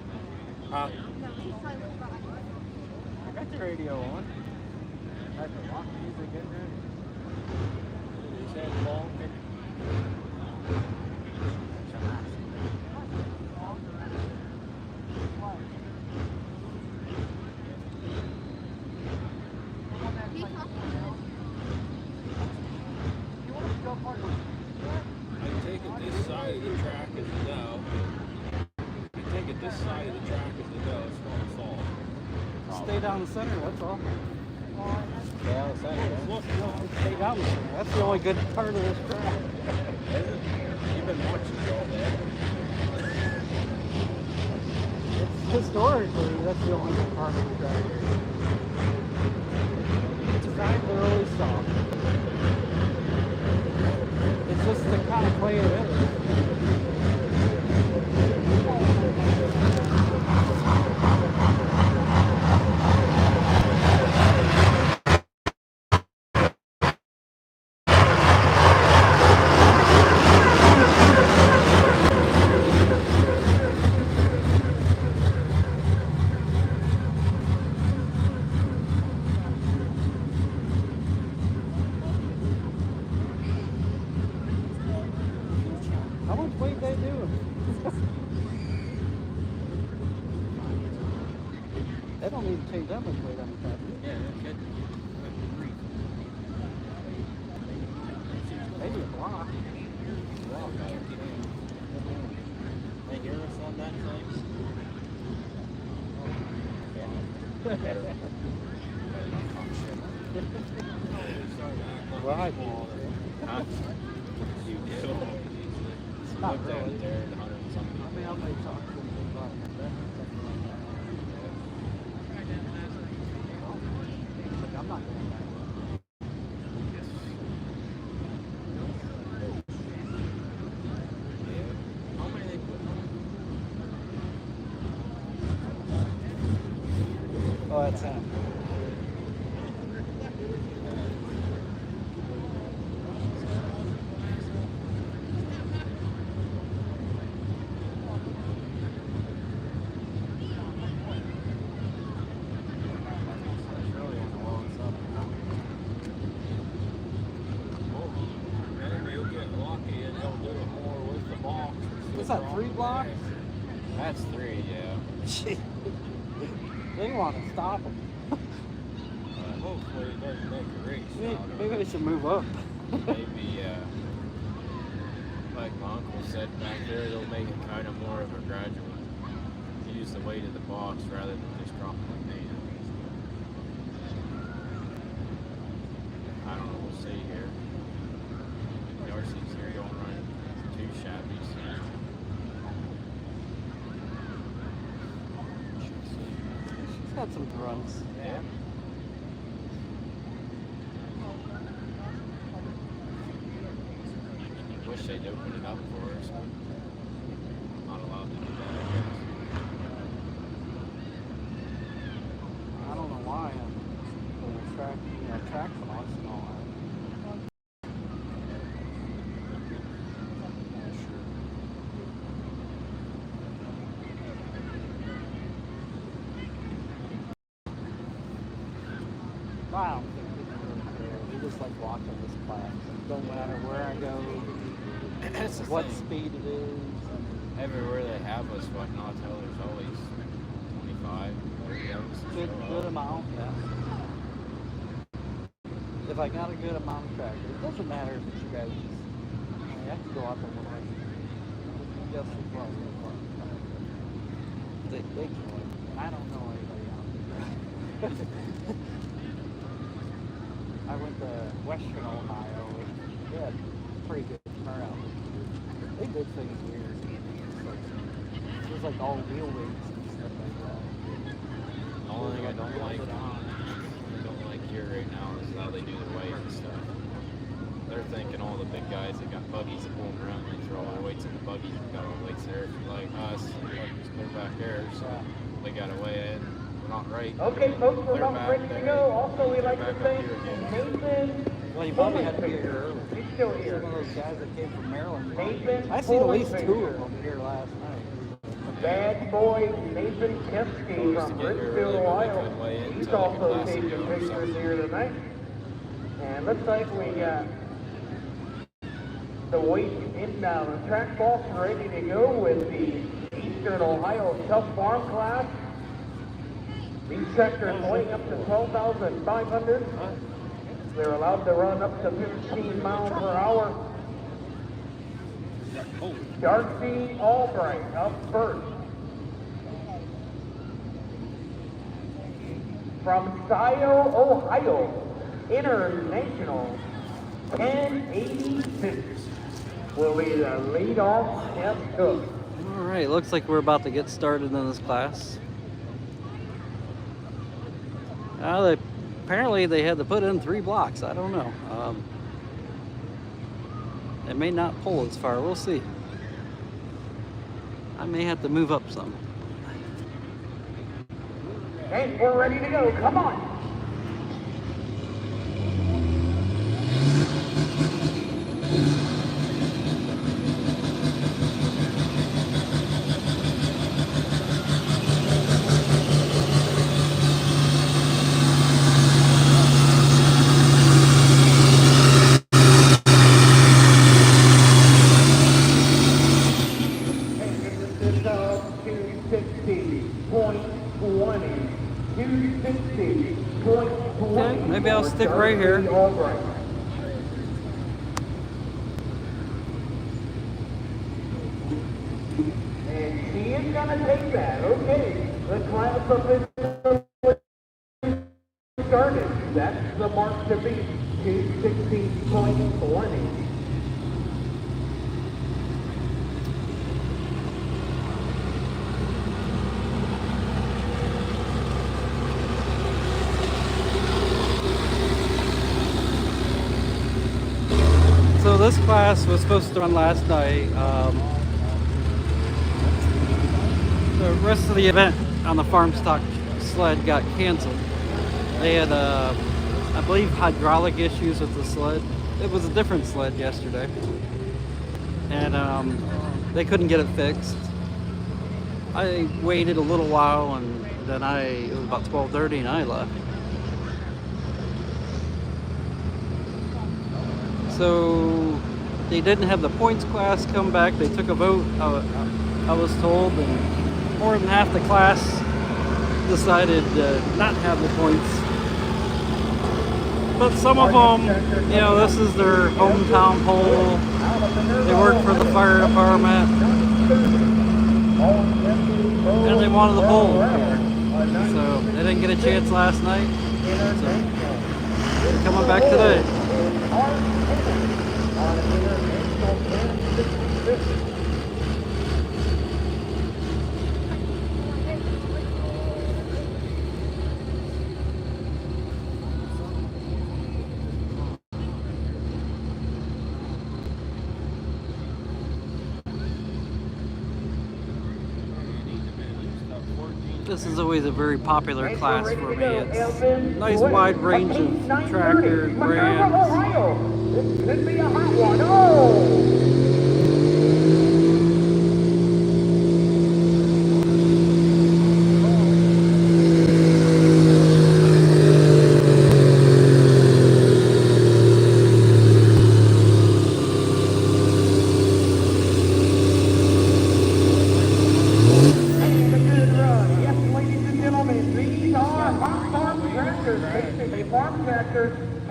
Huh? No, he's silent behind. I got the radio on. Got the rock music in there. His head long. He talks I take it this side of the track is a no. I take it this side of the track is a no. It's going to fall. Stay down the center, that's all. Yeah, the center. Stay down the center. That's the only good part of this track. You've been watching it all day. It's historically, that's the only good part of the track. It's designed really soft. It's just the kind of play it is. change that much weight on the car. Yeah, good. Maybe a block. They hear us on that thing? Right. Huh? You do. Not Looked really. out there at 100 and something. I mean, I may talk to them about that. Like, I'm not going back. How many they put on? Oh, that's that. Maybe you'll get lucky and they'll do it more with the box. What's that, 3 blocks? That's 3, yeah. Shit. They want to stop them. Hopefully it doesn't make a race. Maybe they should move up. Maybe, like my uncle said back there, they'll make it kind of more of a gradual. Use the weight of the box rather than just dropping the main. I don't know, we'll see here. Darcy's here don't run too shabby. So. She's got some runs. Yeah. Wish they'd open it up for us, but not allowed to do that, I guess. I don't know why. Track blocks and all that. I don't think people really care. They just like walking this class. Don't matter where I go, That's the what thing. speed it is. Everywhere they have us, whatnot, there's always 25, 30 of us. Good amount, yeah. If I got a good amount of track, it doesn't matter if it's you guys. I mean, I can go out there and like, just as well. They can. I don't know anybody out there. I went to Western Ohio. They had pretty good turnout. They did things weird. It was like all wheel weights and stuff like that. The only thing I don't like here right now is how they do the weight and stuff. They're thinking all the big guys that got buggies that pull them around, they throw all the weights in the buggies and got all the weights there. If you're like us, just clear back there, so they got to weigh in. We're not right. Okay, folks, we're Clear about back ready to there, go. Also, we'd like clear to back up thank here again. Nathan. Well, you probably had to be here early. He's still here. Some of those guys that came from Maryland. Nathan I seen at least 2 Fuller. of them here last night. Bad boy Nathan Kempsky Supposed from to get here Bridgeville, early, but they Ohio. couldn't weigh in He's until like a also class taking ago or pictures something. here tonight. And looks like we got the weight inbound and track box ready to go with the Eastern Ohio Tough Farm class. These tractors weighing up to 12,500. They're allowed to run up to 15 miles per hour. Darcy Albright up first. From Scio, Ohio, International 1086 will be the lead-off Kemp Cook. All right, looks like we're about to get started in this class. Apparently they had to put in 3 blocks. I don't know. They may not pull as far. We'll see. I may have to move up some. Okay, we're ready to go. Come on. This is 260.20. 260. Okay, maybe I'll stick right here. And she is going to take that. Okay, the class officially started. That's the mark to beat. 2:16.20. So this class was supposed to run last night. The rest of the event on the farm stock sled got canceled. They had, I believe, hydraulic issues with the sled. It was a different sled yesterday, and they couldn't get it fixed. I waited a little while, and then it was about 12:30, and I left. So they didn't have the points class come back. They took a vote, I was told, and more than half the class decided to not have the points. But some of them, you know, this is their hometown pole. They work for the fire department, and they wanted the pole here. So they didn't get a chance last night. So they're coming back today. This is always a very popular class for me. It's a nice wide range of tractor brands. This could be a hot one. Oh!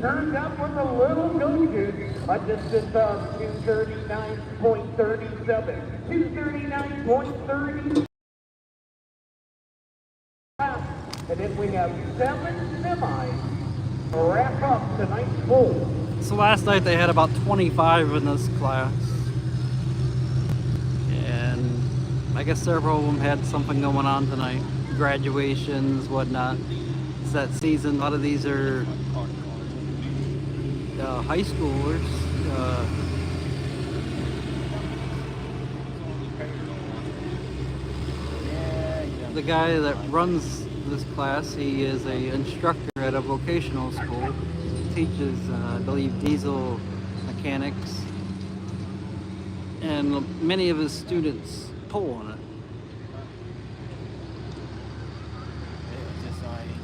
Turned up with a little go-juice, a distance of 239.37, 239.30. And then we have 7 semis to wrap up tonight's pool. So last night they had about 25 in this class. And I guess several of them had something going on tonight. Graduations, whatnot. It's that season. A lot of these are high schoolers. The guy that runs this class, he is an instructor at a vocational school. He teaches, I believe, diesel mechanics. And many of his students pull on it.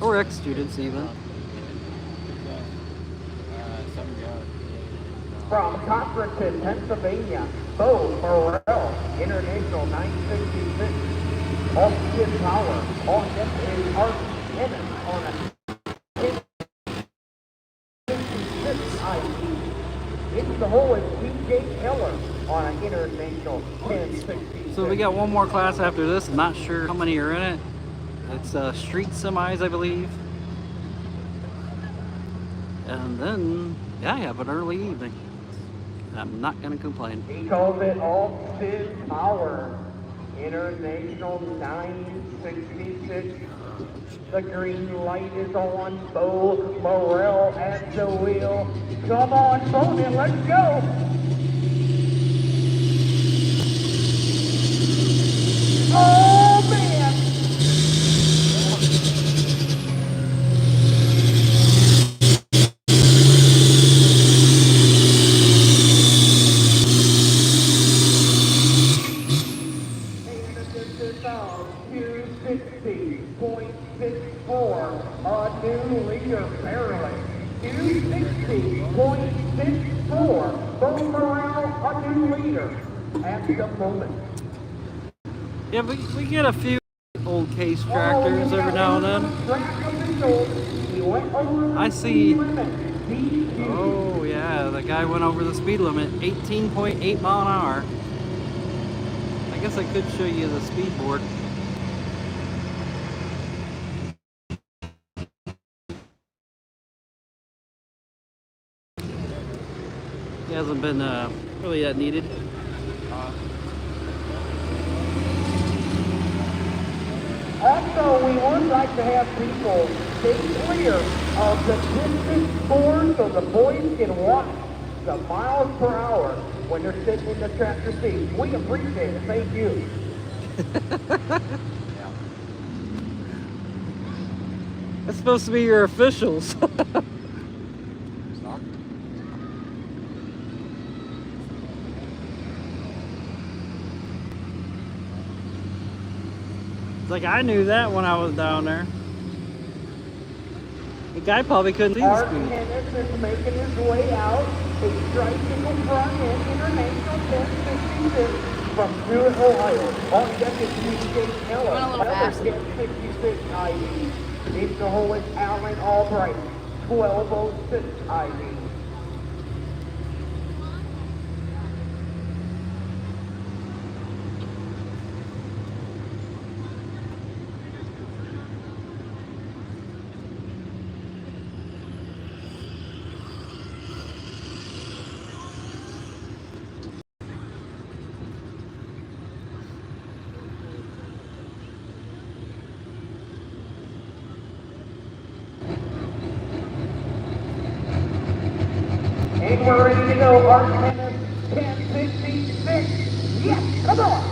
Or ex-students even. From Cochrane, Pennsylvania, Bo Morrell, International 966. Austin Power on this Art Emmett on a 1066 IP. Into the hole is TJ Keller on an International 1066. So we got one more class after this. I'm not sure how many are in it. It's street semis, I believe. And then, yeah, I have an early evening. I'm not going to complain. He calls it Austin Power. International 966. The green light is on. Bo Morrell at the wheel. Come on, Bowman, let's go. Oh, man. A new leader barreling. 260.64. Bo Morrell, a new leader at the moment. Yeah, we get a few old case tractors every now and then. told he went over the I see. speed limit. Oh yeah, the guy went over the speed limit, 18.8 mile an hour. I guess I could show you the speed board. It hasn't been really that needed. Also, we would like to have people stay clear of the distance board so the boys can watch the miles per hour when they're sitting in the tractor seat. We appreciate it. Thank you. That's supposed to be your officials. It's like I knew that when I was down there. The guy probably couldn't see the Art speed. Hennis is making his way out. A tricycle front end international 1066 from Stewart, Ohio. On deck is TJ Keller. Want a little Another fast? 1066 ID. Needs to hold it Allen Albright. 1206 ID. And we're ready to go. Art Hennis 1066. Yes, come on.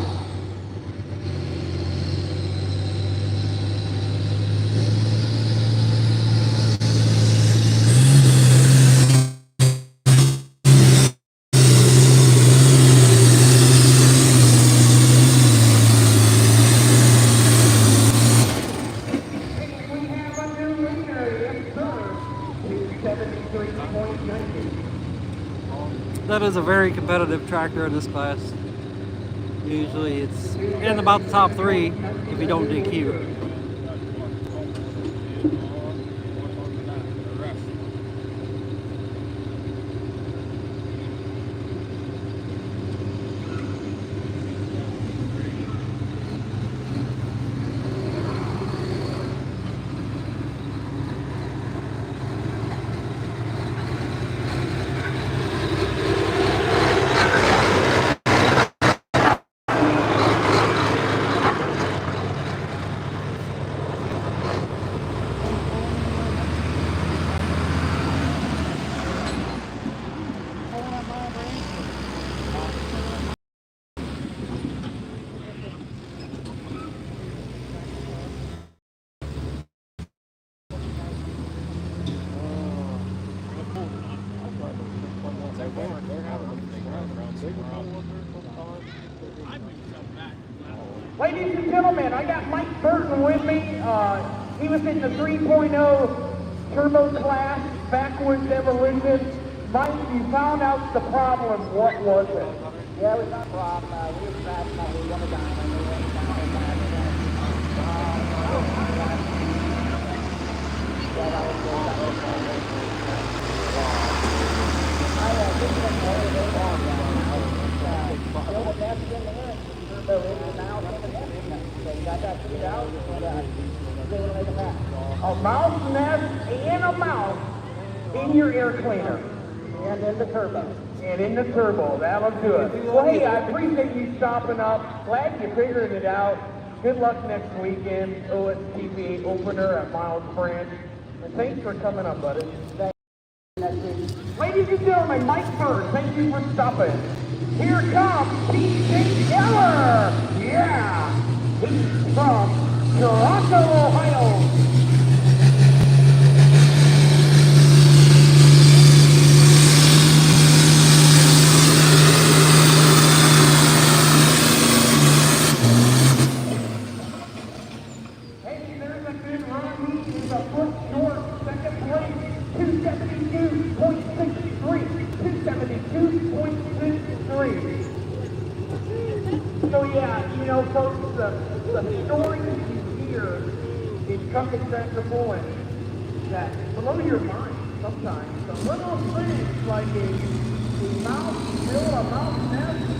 We have a new leader. Yes, sir. 273.90. That is a very competitive tractor in this class. Usually it's in about the top 3 if you don't DQ. Ladies and gentlemen, I got Mike Burton with me. He was in the 3.0 turbo class, backwards evolution. Mike, you found out the problem. What was it? Yeah, we got a problem. We were crashing out. We were going down and we went down and down and down. Yeah, that was good. That was good. I didn't get more of it on now. Still with that in there. Turbo engine now, something else. So you got that figured out and see what to make it happen. A mouse nest and a mouse in your air cleaner. And then the turbo. And in the turbo, that'll do it. Well, hey, I appreciate you stopping up. Glad you figured it out. Good luck next weekend, OSTV opener at Miles Branch. And thanks for coming up, buddy. Ladies and gentlemen, Mike Bird, thank you for stopping. Here comes TJ Keller. Yeah, he's from Toronto, Ohio. Hey, there's a good run. He's a foot short, second place, 272.63. 272.63. So yeah, you know, folks, the stories you hear in truck and tractor pulling, that blow your mind sometimes. The little things like a mouse, build a mouse nest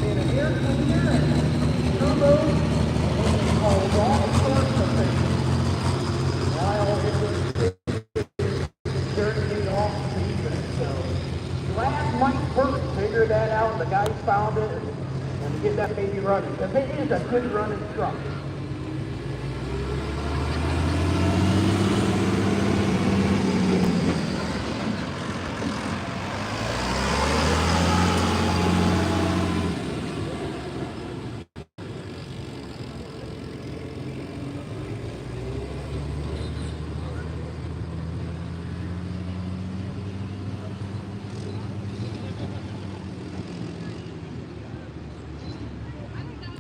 in an air cleaner and turbos and all sorts of things. While it was during the off season. So last Mike Burke figured that out, the guys found it, and to get that baby running. Because it is a good running truck.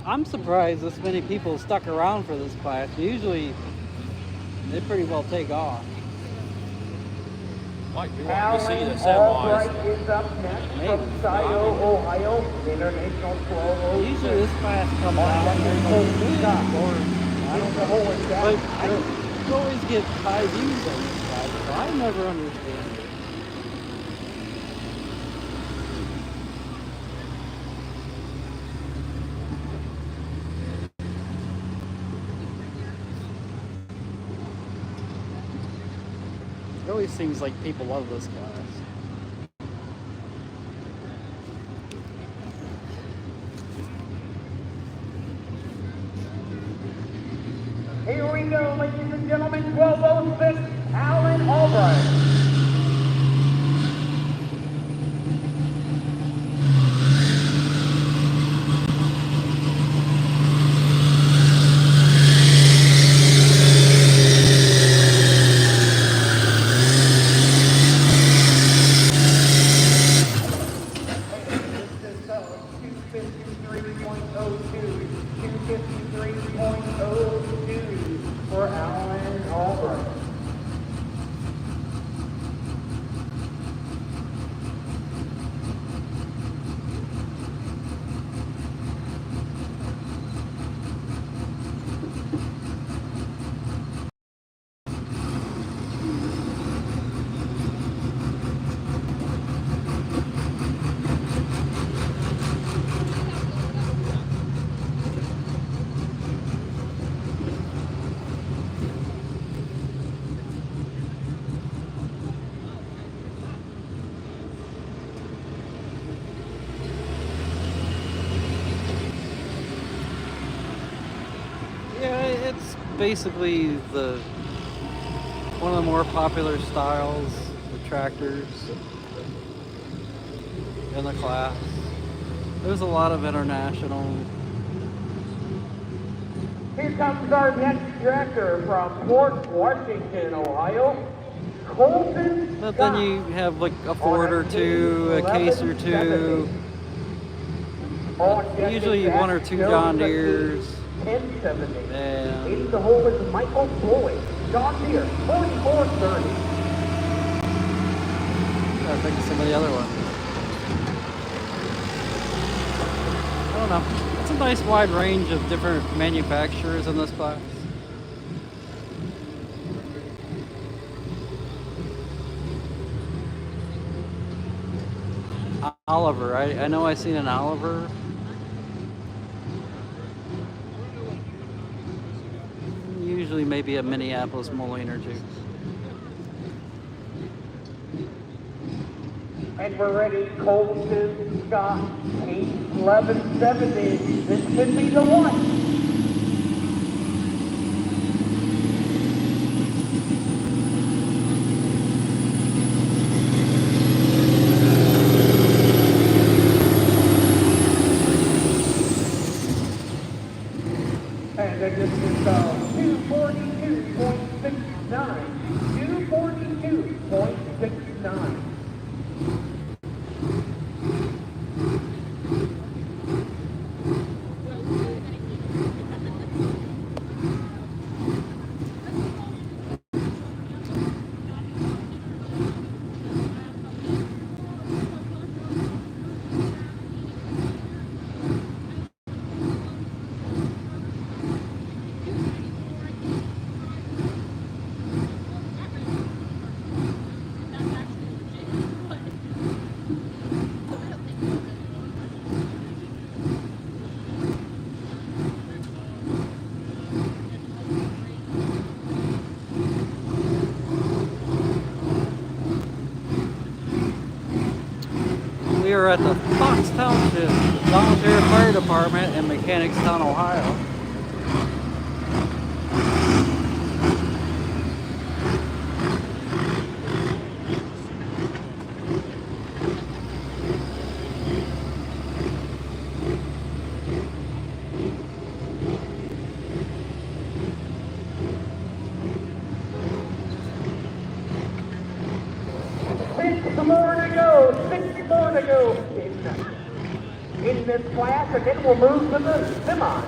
I'm surprised this many people stuck around for this class. Usually, they pretty well take off. Might be wanting to see the Albright semis. is up next Maybe. from Scioto, Ohio, International 1206. Usually this class comes out Or during the I I don't don't know. know. But you always get high views on this class, so I never understand it. It always seems like people love this class. Here we go, ladies and gentlemen, 1206, Alan Albright. For Alan Albright. Yeah, it's basically one of the more popular styles, the tractors in the class. There's a lot of international. Here comes our next tractor from Port Washington, Ohio, Colton But then Scott. you have like a Ford or two, a case or two, usually one or two John Deeres. 1070. And Leading the hole is Michael Floyd. John Deere, 4430. I think of some of the other ones. I don't know. It's a nice wide range of different manufacturers in this class. Oliver, I know I seen an Oliver. Usually maybe a Minneapolis Moline or two. And we're ready, Colton Scott, 1170. This could be the one. And then this is 242.69. 242.69. We are at the Fox Township Volunteer Fire Department in Mechanicstown, Ohio. Six more to go. 6 more to go in this class, and then we'll move to the semi.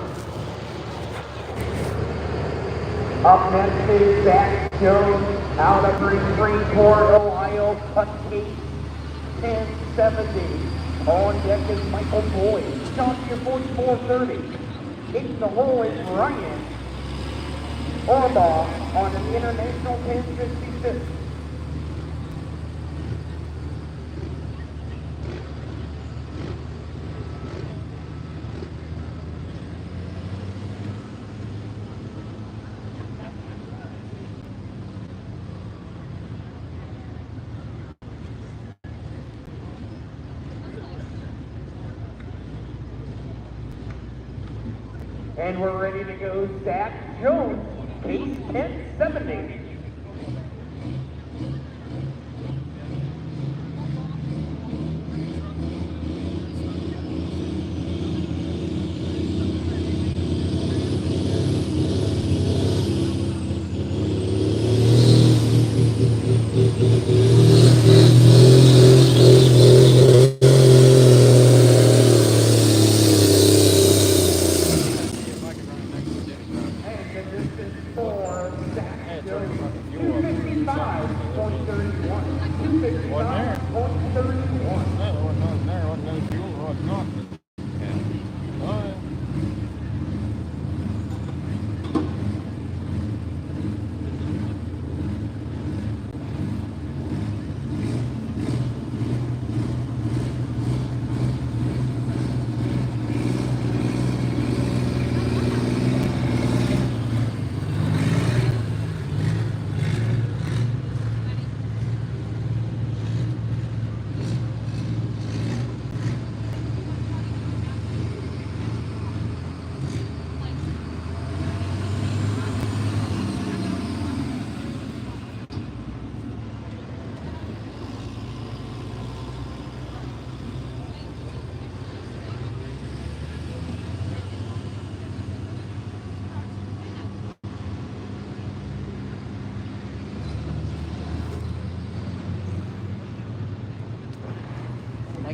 Up next is Zach Jones out of Greenport, Ohio, cut 1070. On deck is Michael Boyd, John Deere 4430. In the hole is Ryan Orbaugh on an International 1066. And we're ready to go, Zach Jones, case 1070.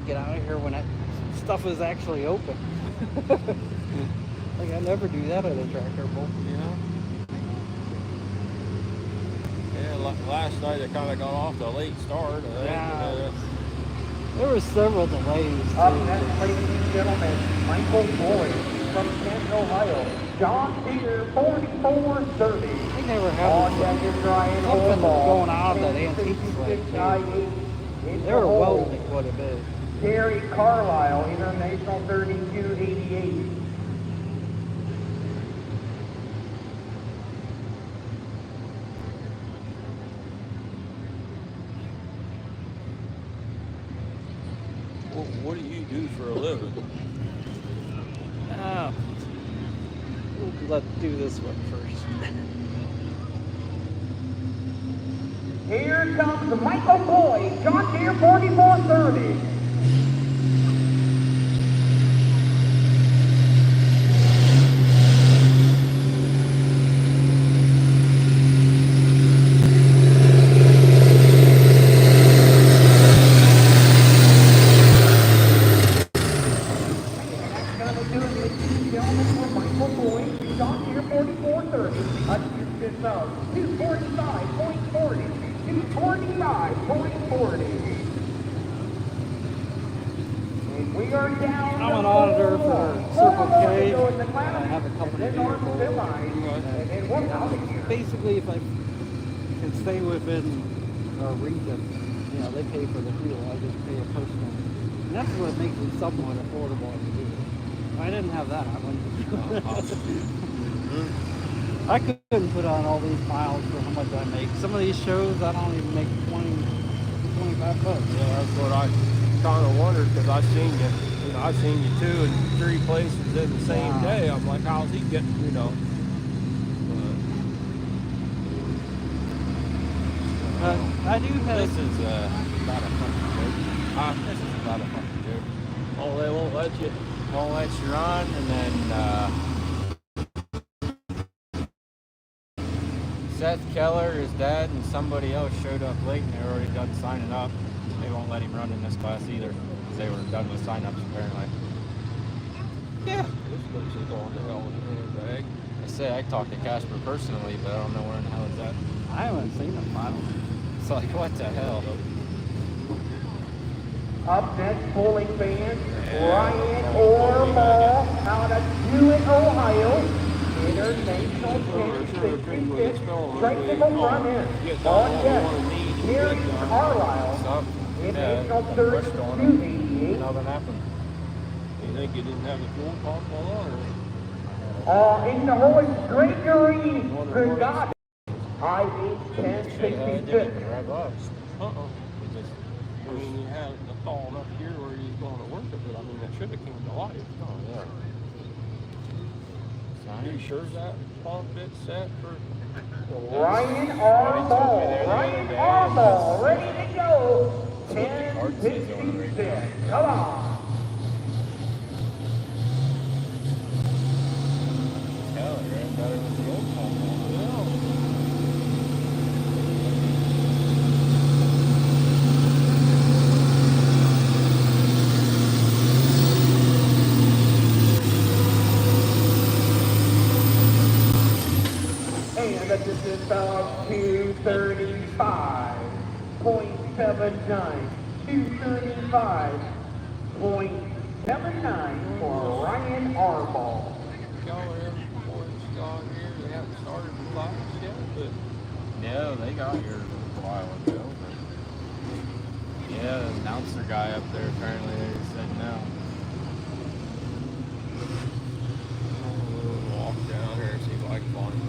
Get out of here when that stuff is actually open. Like, I never do that at a tractor pull. Yeah, last night it kind of got off to a late start. Yeah. There were several delays. Up next, ladies and gentlemen, Michael Boyd from Canton, Ohio. John Deere 4430. They never have On deck is Ryan something Orbaugh, going on that antique 1066 sled. I-8. They were welding it quite a bit. Terry Carlisle, International 3288. What do you do for a living? Let's do this one first. Here comes Michael Boyd, John Deere 4430. I'm an auditor for Circle K, and I have a company vehicle. Basically, if I can stay within our region, they pay for the fuel. I just pay a postal. And that's what makes it somewhat affordable to do. If I didn't have that, I wouldn't. I couldn't put on all these miles for how much I make. Some of these shows, I don't even make 20 $25. Yeah, that's what I kind of wondered because I seen you. You know, I seen you 2 and 3 places in the same Wow. day. I'm like, how's he getting? You know. I do have. This is about a fucking joke. This is about a fucking joke. Oh, they won't let you. Won't let you run, and then Seth Keller, his dad, and somebody else showed up late, and they were already done signing up. They won't let him run in this class either, because they were done with sign-ups apparently. Yeah. This place is going to hell in a handbag. I say I talked to Casper personally, but I don't know where in the hell he's at. I haven't seen a final. It's like, what the hell? Up next, pulling band, Ryan Ormall out of Jewett, Ohio. International Championship, technical front end. On deck, Gary Carlisle. Stop. International Rushed on him. 3288. Nothing happened. You think you didn't have the fuel pump on, or? In the hole is Gregory Brigada. IV Didn't 1066. even rev up. Uh-oh. It just, I mean, you had the tall enough here where he's going to work it, but I mean, that should have came to life. oh yeah. Are you sure that pump bit set for? Ryan Armall. Ryan Armall, ready to go. Hard season on right 1066. Come on. hell, it ran better than the old pump. And the distance of 235.79. 235.79 for Ryan Armall. Y'all are before it's got here. They haven't started the class yet, but Yeah, they got here a while ago, but yeah, the announcer guy up there apparently they said no. we'll walk down here and see if I can find Casper.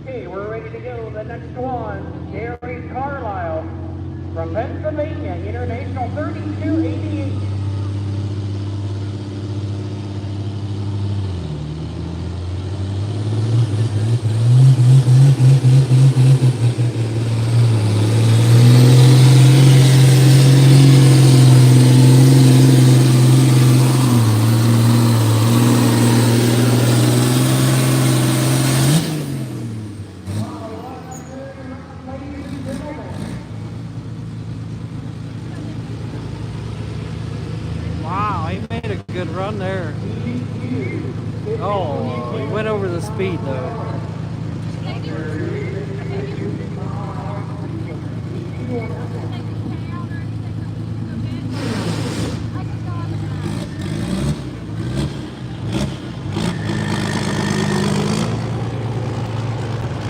Okay, we're ready to go. The next one, Gary Carlisle from Pennsylvania, International 3288. Wow, he made a good run there. Oh, he went over the speed though.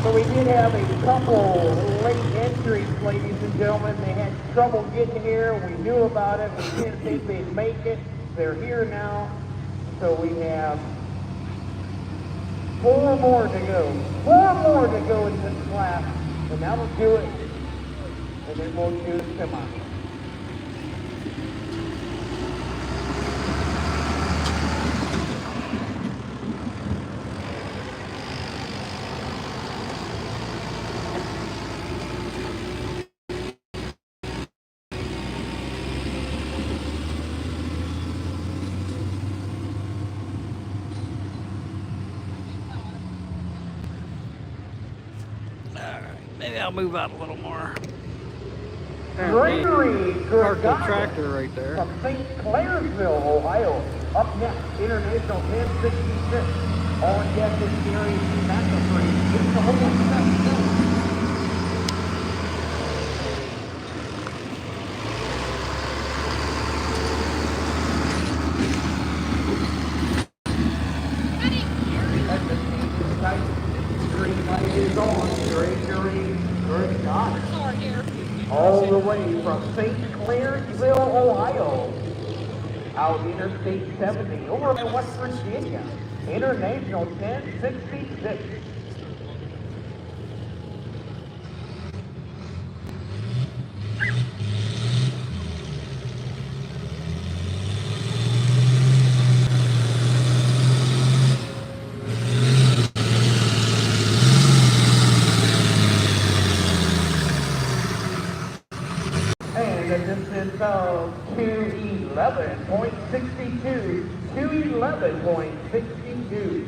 So we did have a couple late entries, ladies and gentlemen. They had trouble getting here. We knew about it. We didn't think they'd make it. They're here now. So we have 4 more to go. 4 more to go in this class, and that'll do it. And then we'll choose semi. Maybe I'll move out a little more. Gregory Parked the Gregorius tractor right there. from St. Clairsville, Ohio. Up next, International 1066. All guests is Gary McAfee. It's the whole set. Green light is on. Gregory Gregorius. All the way from St. Clairsville, Ohio. Out Interstate 70 over to West Virginia. International 1066. And a distance of 211.62. 211.62.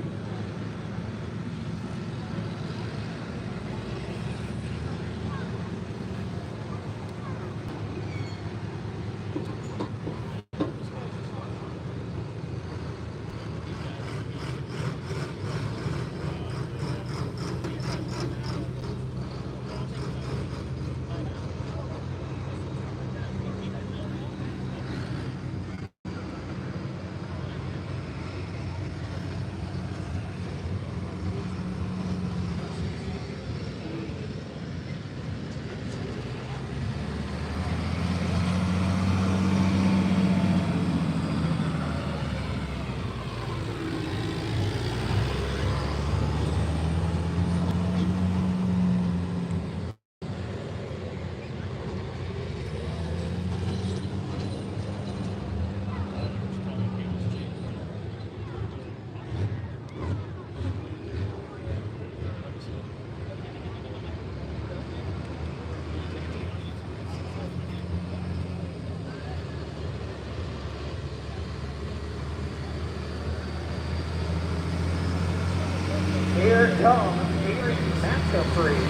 Here comes Gary McAfee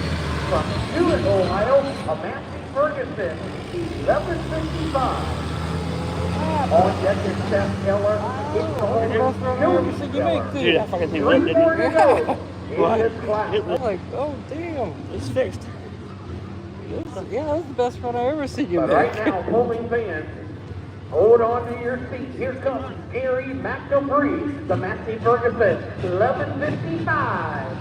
from Stewart, Ohio, a Matthew Ferguson, 1155. On deck is Seth Keller. It's the whole Joey Keller. Dude, that fucking thing 3 went, more didn't to go in this class. I'm like, oh damn, it's fixed. Yeah, that's the best one I ever seen you But make. right now, pulling fans, hold on to your seats. Here comes Gary McAfee, the Matthew Ferguson, 1155.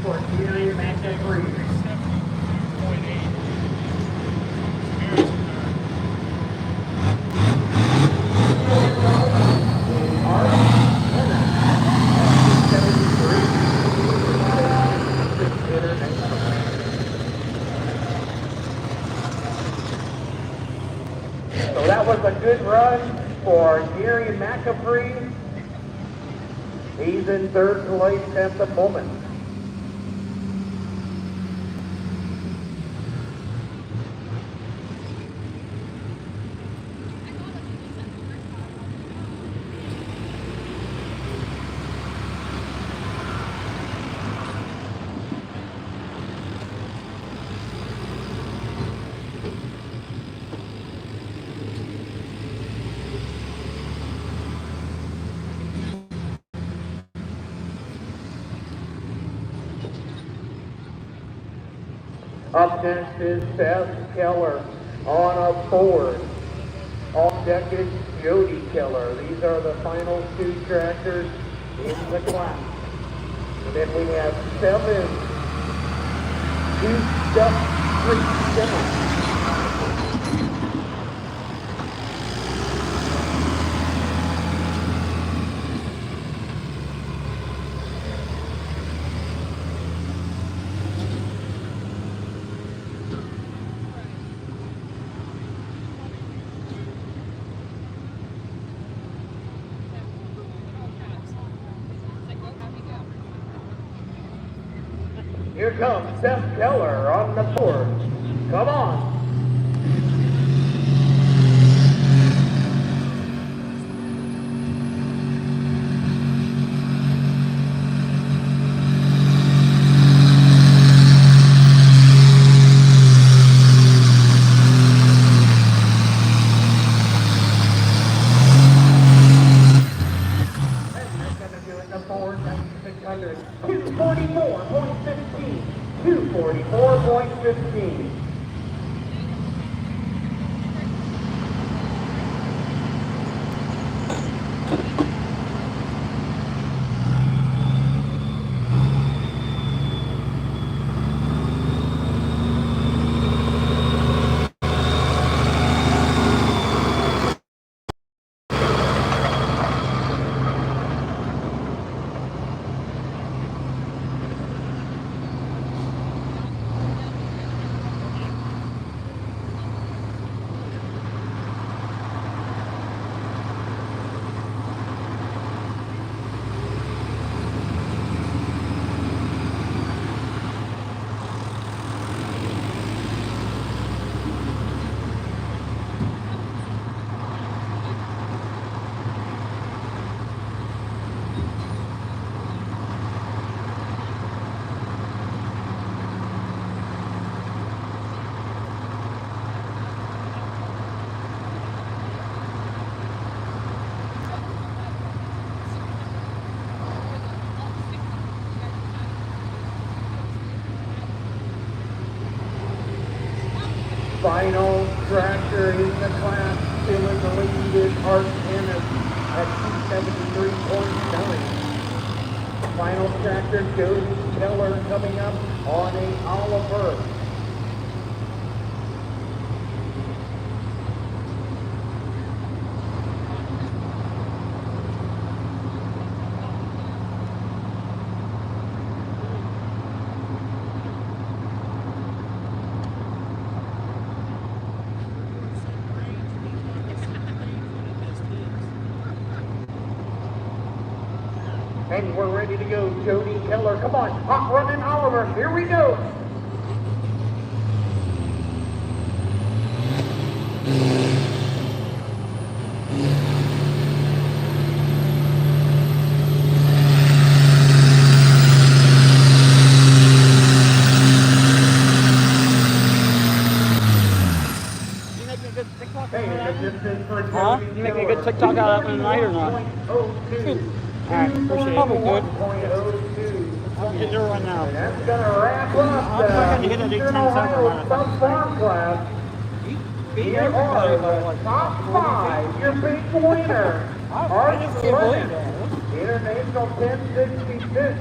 For Gary McAfee. So that was a good run for Gary McAfee. He's in 3rd place at the moment. Up next is Seth Keller on a Ford. On deck is Jody Keller. These are the final two tractors in the class. And then we have 7 two-step street semis. Here comes Seth Keller on the board. Come on. And they're going to do it in the Ford 9600. 244.15. 244.15. Final tractor in the class, still in the lead is Art Ennis at 273.9. Final tractor, Jody Keller coming up on a Oliver. And we're ready to go, Jody Keller. Come on, hot running Oliver. Here we go. Hey, the distance for Huh? Jody You make me a Keller, good TikTok out of it tonight or not? 2:02. Alright, appreciate it. Probably good. 2:02. I'll hit your one now. And that's gonna wrap up I'm not gonna hit it the 8 Eastern times Ohio over. Sub Farm Class. Here are the top 5. Your big winner, I just can't believe that. International 1066.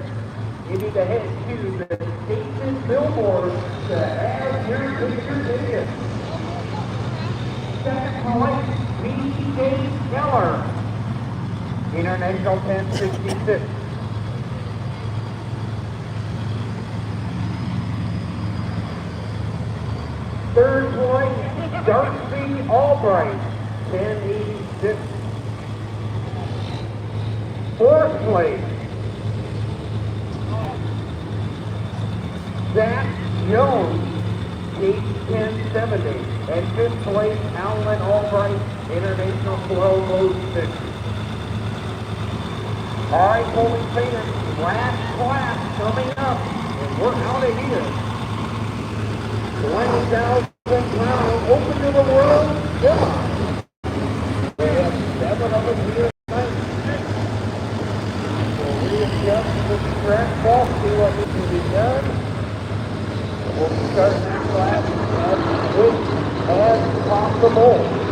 You need to head to the station billboard to have your picture taken. Second place, B.J. Keller, International 1066. Third place, Darcy Albright, 1086. Fourth place, Zach Jones, 1070. And fifth place, Alan Albright, International 1206. All right, Colby fans, last class coming up, and we're out of here. 20,000 pounds open to the world. Yeah. We have 7 of them here tonight. We'll readjust the track ball, see what needs to be done. We'll be starting that class as quick as possible.